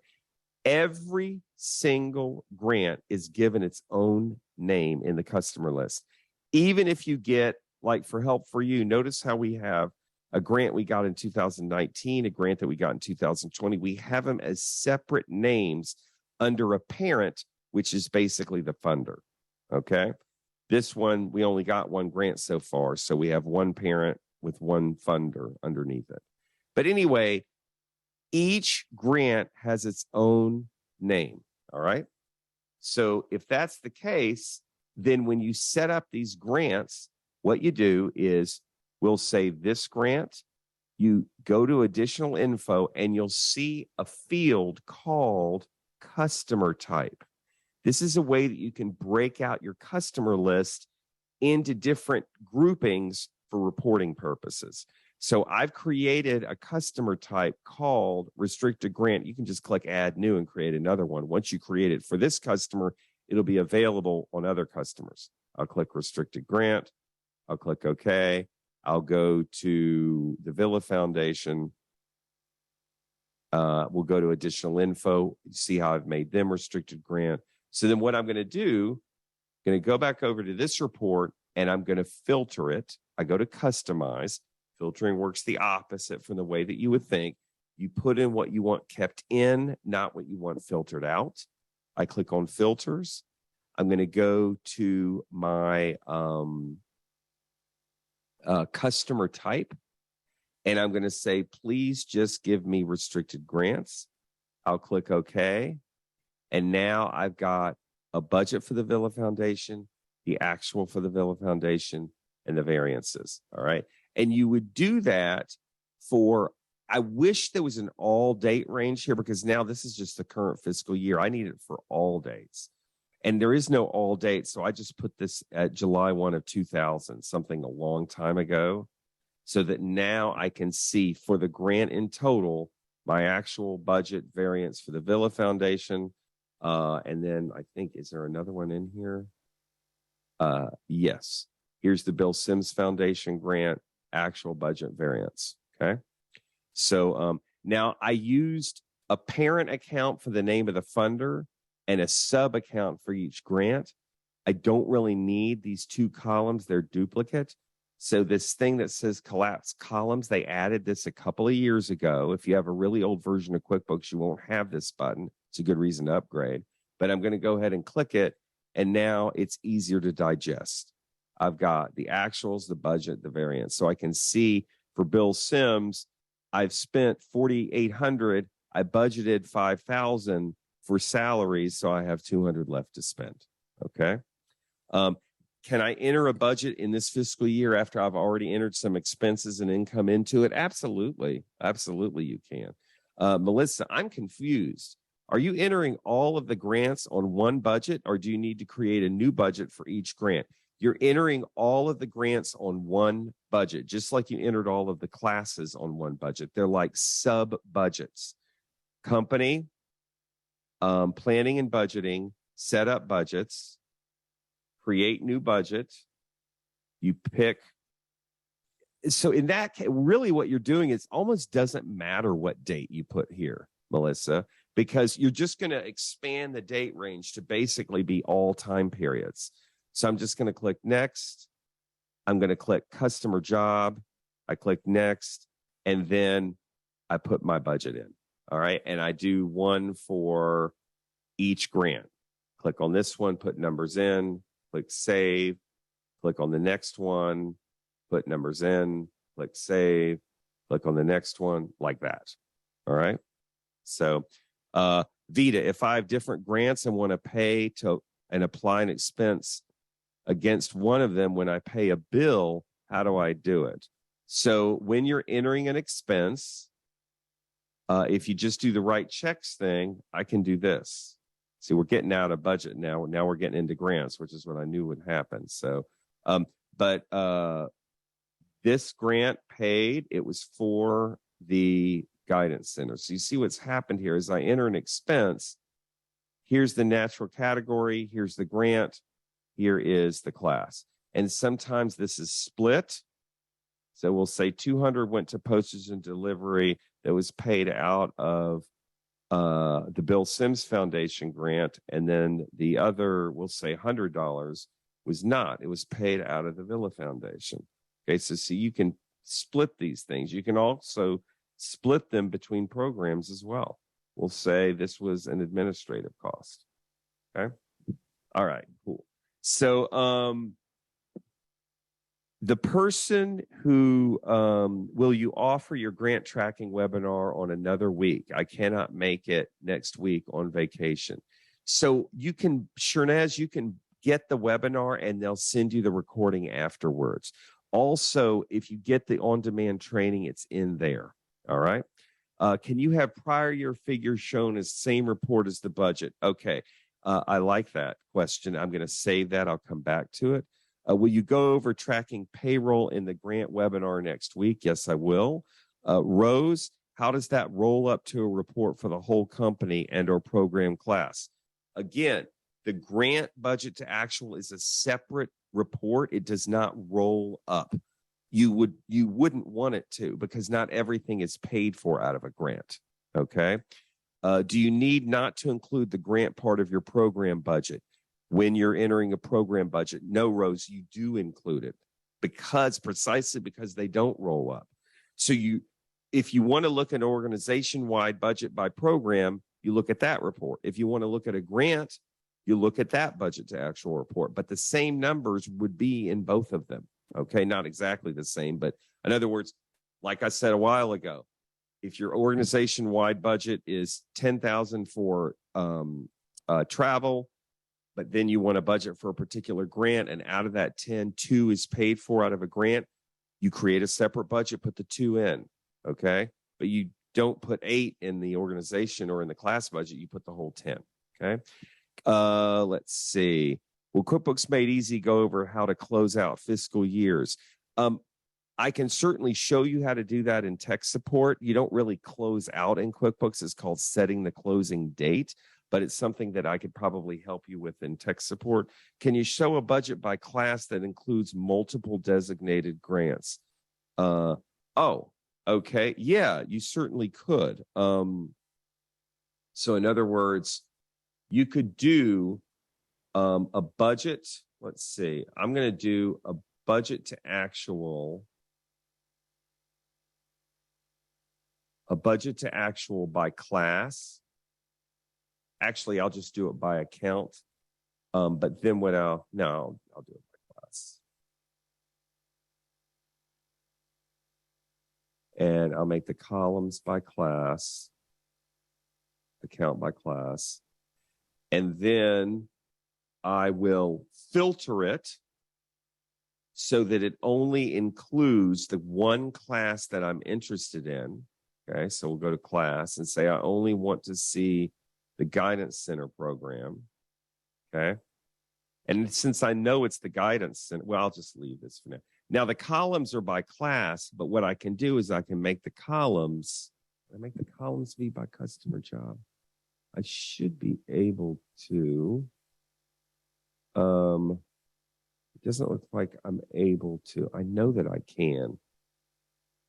Every single grant is given its own name in the customer list. Even if you get, like, for Help For You, notice how we have a grant we got in 2019, a grant that we got in 2020. We have them as separate names under a parent, which is basically the funder. Okay. This one, we only got one grant so far. So we have one parent with one funder underneath it. But anyway, each grant has its own name. All right. So if that's the case, then when you set up these grants, what you do is we'll say this grant, you go to additional info and you'll see a field called customer type. This is a way that you can break out your customer list into different groupings for reporting purposes. So I've created a customer type called restricted grant. You can just click add new and create another one. Once you create it for this customer, it'll be available on other customers. I'll click restricted grant. I'll click OK. I'll go to the Villa Foundation. We'll go to additional info, see how I've made them restricted grant. So then what I'm going to do, I'm going to go back over to this report and I'm going to filter it. I go to customize. Filtering works the opposite from the way that you would think. You put in what you want kept in, not what you want filtered out. I click on filters. I'm going to go to my customer type, and I'm going to say, please just give me restricted grants. I'll click OK. And now I've got a budget for the Villa Foundation, the actual for the Villa Foundation, and the variances. All right. And you would do that for, I wish there was an all date range here, because now this is just the current fiscal year. I need it for all dates. And there is no all date. So I just put this at July 1 of 2000, something a long time ago, so that now I can see for the grant in total, my actual budget variance for the Villa Foundation. And then I think, is there another one in here? Yes. Here's the Bill Sims Foundation grant, actual budget variance. Okay. So now I used a parent account for the name of the funder and a sub account for each grant. I don't really need these two columns. They're duplicate. So this thing that says collapse columns, they added this a couple of years ago. If you have a really old version of QuickBooks, you won't have this button. It's a good reason to upgrade. But I'm going to go ahead and click it. And now it's easier to digest. I've got the actuals, the budget, the variance. So I can see for Bill Sims, I've spent $4,800. I budgeted $5,000 for salaries, so I have $200 left to spend. Okay. Can I enter a budget in this fiscal year after I've already entered some expenses and income into it? Absolutely. Absolutely, you can. Melissa, I'm confused. Are you entering all of the grants on one budget, or do you need to create a new budget for each grant? You're entering all of the grants on one budget, just like you entered all of the classes on one budget. They're like sub budgets. Company, planning and budgeting, set up budgets, create new budget. You pick. So in that case, really what you're doing is almost doesn't matter what date you put here, Melissa, because you're just going to expand the date range to basically be all time periods. So I'm just going to click next. I'm going to click customer job. I click next, and then I put my budget in. All right. And I do one for each grant. Click on this one, put numbers in, click save, click on the next one, put numbers in, click save, Click on the next one like that. All right. So, Vita, if I have different grants and want to pay to and apply an expense against one of them when I pay a bill, how do I do it? So when you're entering an expense, if you just do the right checks thing, I can do this. See, we're getting out of budget now. Now we're getting into grants, which is what I knew would happen. So, but this grant paid, it was for the guidance center. So you see what's happened here is I enter an expense. Here's the natural category. Here's the grant. Here is the class. And sometimes this is split. So we'll say 200 went to postage and delivery that was paid out of the Bill Sims Foundation grant. And then the other, we'll say $100 was not. It was paid out of the Villa Foundation. Okay, so you can split these things. You can also split them between programs as well. We'll say this was an administrative cost. Okay. All right, cool. So the person who will you offer your grant tracking webinar on another week? I cannot make it next week on vacation. So you can, Shernaz, you can get the webinar and they'll send you the recording afterwards. Also, if you get the on-demand training, it's in there. All right. Can you have prior year figures shown as same report as the budget? Okay. I like that question. I'm going to save that. I'll come back to it. Will you go over tracking payroll in the grant webinar next week? Yes, I will. Rose, how does that roll up to a report for the whole company and or program class? Again, the grant budget to actual is a separate report. It does not roll up. You wouldn't want it to, because not everything is paid for out of a grant. Okay. Do you need not to include the grant part of your program budget when you're entering a program budget? No, Rose, you do include it precisely because they don't roll up. So if you want to look at an organization-wide budget by program, you look at that report. If you want to look at a grant, you look at that budget to actual report. But the same numbers would be in both of them. Okay, not exactly the same, but in other words, like I said a while ago, if your organization-wide budget is $10,000 for travel, but then you want a budget for a particular grant, and out of that 10, 2 is paid for out of a grant, you create a separate budget, put the 2 in, okay? But you don't put 8 in the organization or in the class budget, you put the whole 10, okay? Let's see. Will QuickBooks Made Easy go over how to close out fiscal years? I can certainly show you how to do that in tech support. You don't really close out in QuickBooks. It's called setting the closing date, but it's something that I could probably help you with in tech support. Can you show a budget by class that includes multiple designated grants? Oh, okay. Yeah, you certainly could. So in other words, you could do a budget. Let's see. I'm going to do a budget to actual. A budget to actual by class. Actually, I'll just do it by account. But then I'll do it by class. And I'll make the columns by class, account by class. And then I will filter it so that it only includes the one class that I'm interested in. Okay, so we'll go to class and say I only want to see the Guidance Center program. Okay, and since I know it's the Guidance Center, well, I'll just leave this for now. Now the columns are by class, but what I can do is I can make the columns. Be by customer job. I should be able to. It doesn't look like I'm able to. I know that I can.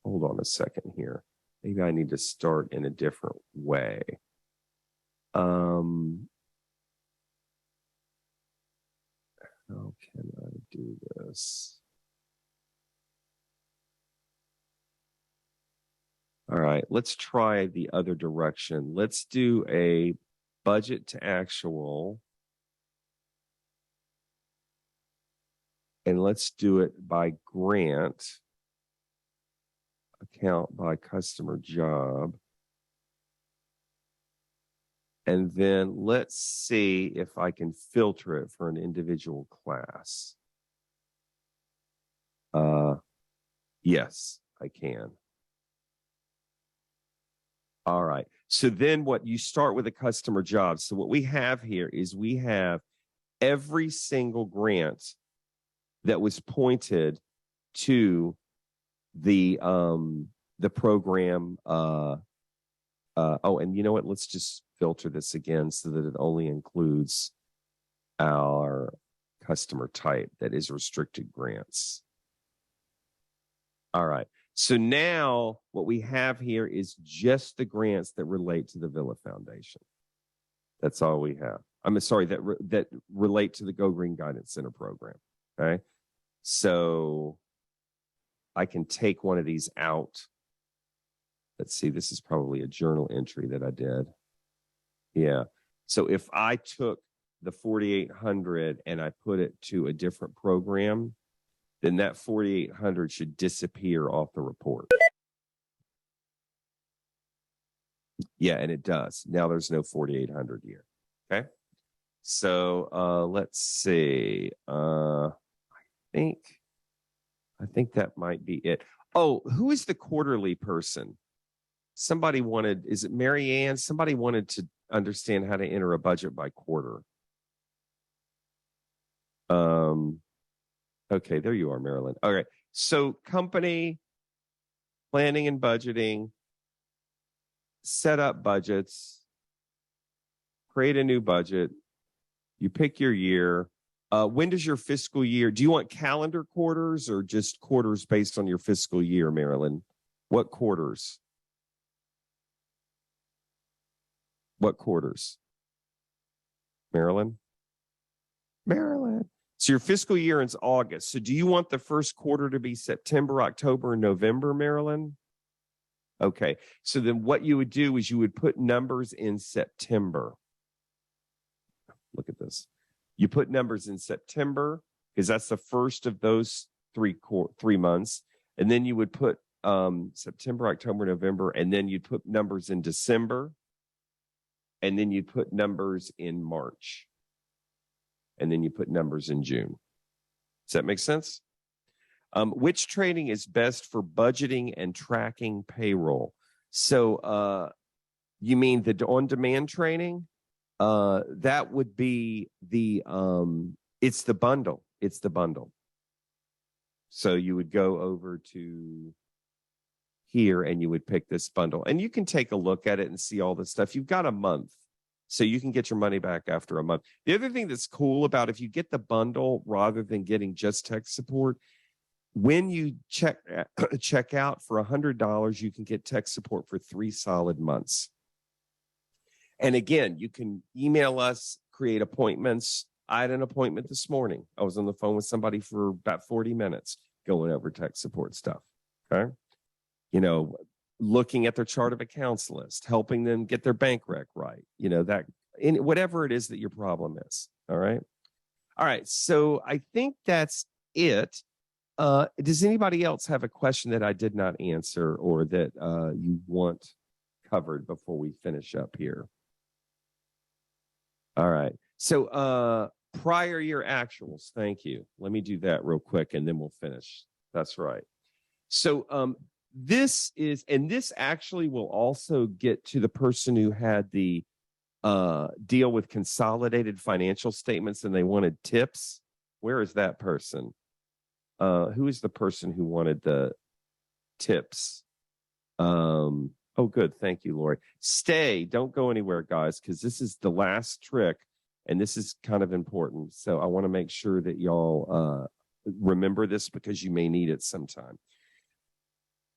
Hold on a second here. Maybe I need to start in a different way. How can I do this? All right, let's try the other direction. Let's do a budget to actual. And let's do it by grant. account by customer job. And then let's see if I can filter it for an individual class. Yes, I can. All right. So then what you start with a customer job. So what we have here is we have every single grant that was pointed to the program. And you know what? Let's just filter this again so that it only includes our customer type that is restricted grants. All right. So now what we have here is just the grants that relate to the Villa Foundation. That's all we have. I'm sorry, that relate to the Go Green Guidance Center program. Okay. So I can take one of these out. Let's see, this is probably a journal entry that I did. Yeah. So if I took the 4,800 and I put it to a different program, then that 4,800 should disappear off the report. Yeah, and it does. Now there's no 4,800 here. Okay. So let's see. I think that might be it. Oh, who is the quarterly person? Somebody wanted, is it Mary Ann? Somebody wanted to understand how to enter a budget by quarter. Okay, there you are, Marilyn. All right. So company, planning and budgeting, set up budgets, create a new budget. You pick your year. When does your fiscal year, do you want calendar quarters or just quarters based on your fiscal year, Marilyn? What quarters? What quarters? Marilyn? Marilyn. So your fiscal year is August. So do you want the first quarter to be September, October, and November, Marilyn? Okay. So then what you would do is you would put numbers in September. Look at this. You put numbers in September because that's the first of those 3 months. And then you would put September, October, November, and then you'd put numbers in December. And then you'd put numbers in March. And then you put numbers in June. Does that make sense? Which training is best for budgeting and tracking payroll? So you mean the on-demand training? That would be the it's the bundle. It's the bundle. So you would go over to here and you would pick this bundle. And you can take a look at it and see all this stuff. You've got a month. So you can get your money back after a month. The other thing that's cool about if you get the bundle rather than getting just tech support, when you check out for $100, you can get tech support for 3 solid months. And again, you can email us, create appointments. I had an appointment this morning. I was on the phone with somebody for about 40 minutes going over tech support stuff. Okay. You know, looking at their chart of accounts list, helping them get their bank rec right, you know, that in whatever it is that your problem is. All right. All right. So I think that's it. Does anybody else have a question that I did not answer or that you want covered before we finish up here? All right. So prior year actuals. Thank you. Let me do that real quick and then we'll finish. That's right. So this actually will also get to the person who had the deal with consolidated financial statements and they wanted tips. Where is that person? Who is the person who wanted the tips? Oh, good. Thank you, Lori. Stay. Don't go anywhere, guys, because this is the last trick, and this is kind of important. So I want to make sure that y'all remember this because you may need it sometime.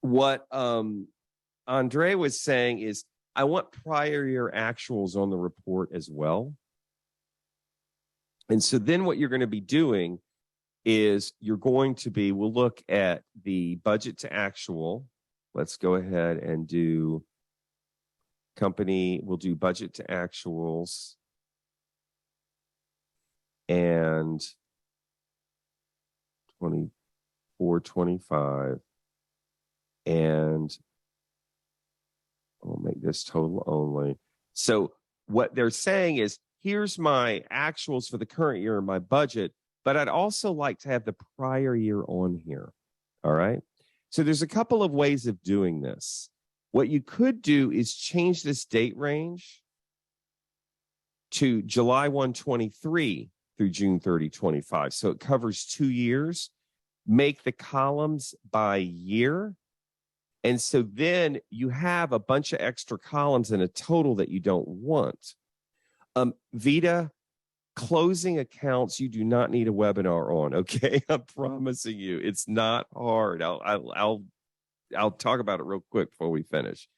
What Andre was saying is, I want prior year actuals on the report as well. And so then what you're going to be doing is we'll look at the budget to actual. Let's go ahead and do company. We'll do budget to actuals. And 24, 25. And I'll make this total only. So what they're saying is, here's my actuals for the current year in my budget, but I'd also like to have the prior year on here. All right. So there's a couple of ways of doing this. What you could do is change this date range to July 1, 23 through June 30, 25. So it covers 2 years. Make the columns by year. And so then you have a bunch of extra columns in a total that you don't want. Vita, closing accounts, you do not need a webinar on, okay? I'm promising you, it's not hard. I'll talk about it real quick before we finish.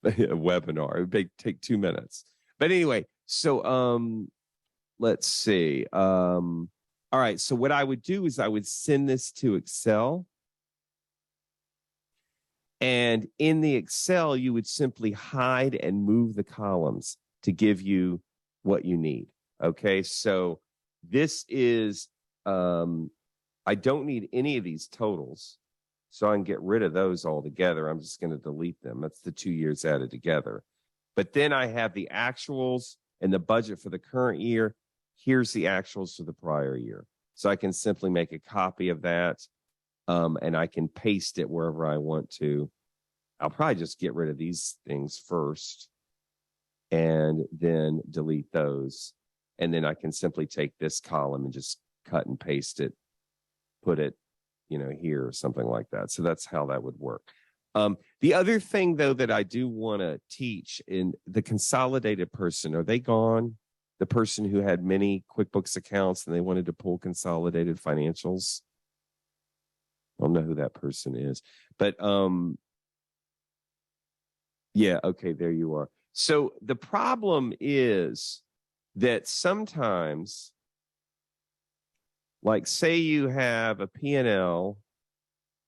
A webinar, it would take 2 minutes. But anyway, so let's see. All right, so what I would do is I would send this to Excel. And in the Excel, you would simply hide and move the columns to give you what you need. Okay, so this is, I don't need any of these totals, so I can get rid of those altogether. I'm just going to delete them. That's the 2 years added together. But then I have the actuals and the budget for the current year. Here's the actuals for the prior year. So I can simply make a copy of that, and I can paste it wherever I want to. I'll probably just get rid of these things first and then delete those. And then I can simply take this column and just cut and paste it, put it, here or something like that. So that's how that would work. The other thing, though, that I do want to teach in the consolidated person, are they gone? The person who had many QuickBooks accounts and they wanted to pull consolidated financials. I don't know who that person is, but yeah, okay, there you are. So the problem is that sometimes, like say you have a P&L,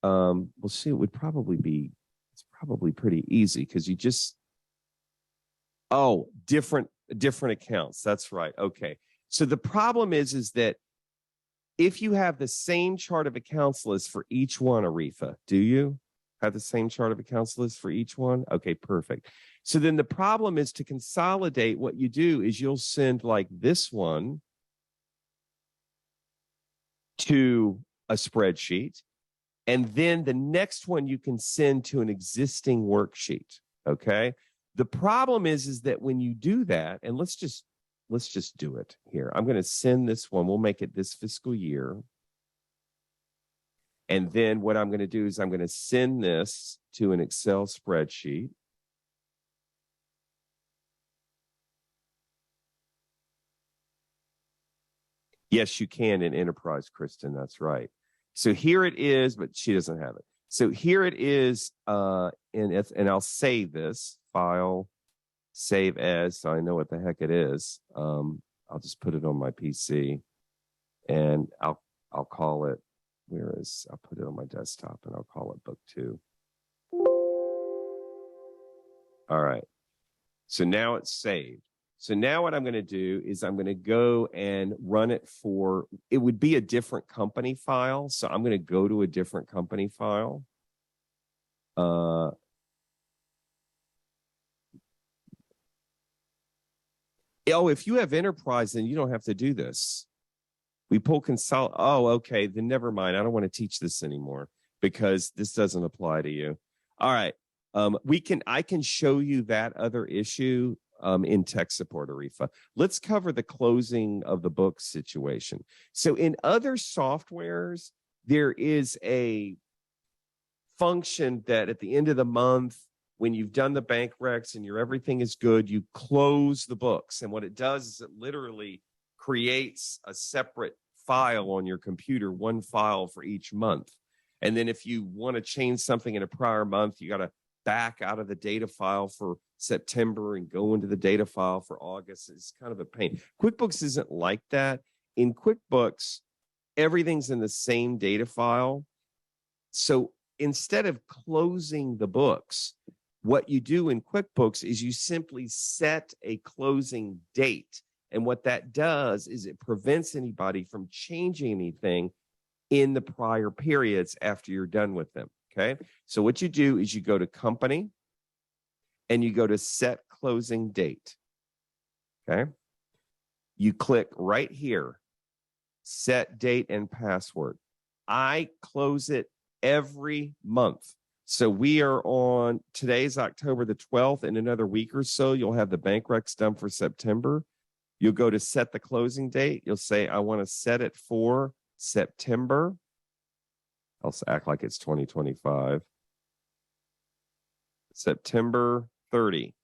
we'll see, it's probably pretty easy because you just, different accounts. That's right. Okay. So the problem is that if you have the same chart of accounts list for each one, Arifa, do you have the same chart of accounts list for each one? Okay, perfect. So then the problem is to consolidate. What you do is you'll send like this one to a spreadsheet, and then the next one you can send to an existing worksheet. Okay. The problem is that when you do that, and let's just do it here. I'm going to send this one. We'll make it this fiscal year. And then what I'm going to do is I'm going to send this to an Excel spreadsheet. Yes, you can in Enterprise, Kristen. That's right. So here it is, but she doesn't have it. So here it is, and I'll save this file, save as, so I know what the heck it is. I'll just put it on my PC, and I'll call it. I'll put it on my desktop, and I'll call it Book 2. All right. So now it's saved. So now what I'm going to do is I'm going to go and run it for, it would be a different company file. So I'm going to go to a different company file. If you have Enterprise, then you don't have to do this. We pull okay, then never mind. I don't want to teach this anymore because this doesn't apply to you. All right. I can show you that other issue in tech support, Arifa. Let's cover the closing of the book situation. So in other softwares, there is a function that at the end of the month, when you've done the bank recs and everything is good, you close the books. And what it does is it literally creates a separate file on your computer, one file for each month. And then if you want to change something in a prior month, you got to back out of the data file for September and go into the data file for August. It's kind of a pain. QuickBooks isn't like that. In QuickBooks, everything's in the same data file. So instead of closing the books, what you do in QuickBooks is you simply set a closing date. And what that does is it prevents anybody from changing anything in the prior periods after you're done with them. Okay. So what you do is you go to company and you go to set closing date. Okay. You click right here, set date and password. I close it every month. So we are on, today's October the 12th. In another week or so, you'll have the bank recs done for September. You'll go to set the closing date. You'll say, I want to set it for September. I'll act like it's 2025. September 30.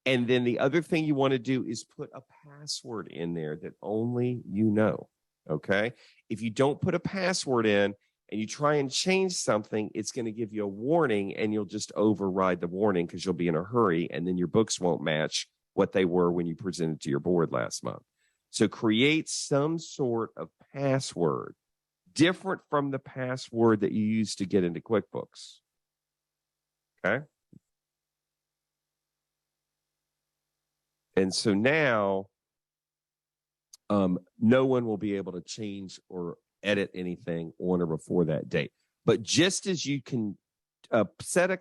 And then the other thing you want to do is put a password in there that only you know. Okay. If you don't put a password in and you try and change something, it's going to give you a warning and you'll just override the warning because you'll be in a hurry and then your books won't match what they were when you presented to your board last month. So create some sort of password different from the password that you use to get into QuickBooks. Okay. And so now no one will be able to change or edit anything on or before that date. But just as you can set a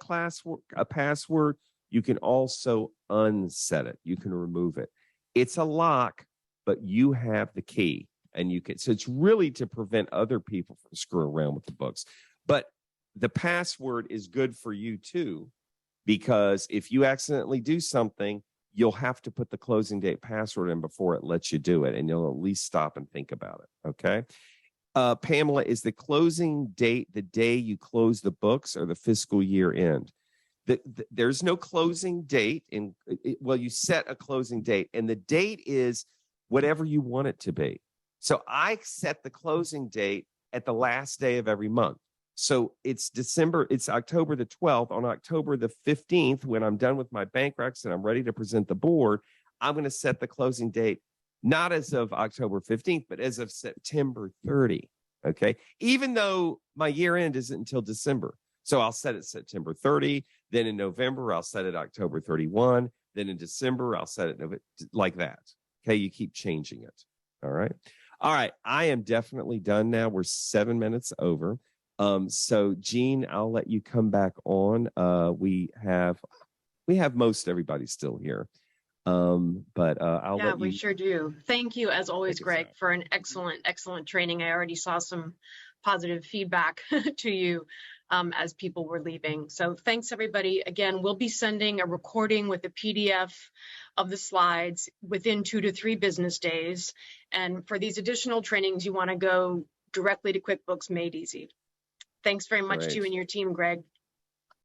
password, you can also unset it. You can remove it. It's a lock, but you have the key. And you can, so it's really to prevent other people from screwing around with the books. But the password is good for you too, because if you accidentally do something, you'll have to put the closing date password in before it lets you do it. And you'll at least stop and think about it. Okay. Pamela, is the closing date the day you close the books or the fiscal year end? There's no closing date. Well, you set a closing date, and the date is whatever you want it to be. So I set the closing date at the last day of every month. So it's October the 12th. On October the 15th, when I'm done with my bank recs and I'm ready to present the board, I'm going to set the closing date, not as of October 15th, but as of September 30. Okay. Even though my year end isn't until December. So I'll set it September 30. Then in November, I'll set it October 31. Then in December, I'll set it like that. Okay. You keep changing it. All right. All right. I am definitely done now. We're 7 minutes over. So Jean, I'll let you come back on. We have most everybody still here. But I'll let you. We sure do. Thank you, as always, Greg, for an excellent training. I already saw some positive feedback to you as people were leaving. So thanks, everybody. Again, we'll be sending a recording with a PDF of the slides within 2 to 3 business days. And for these additional trainings, you want to go directly to QuickBooks Made Easy. Thanks very much to you and your team, Greg.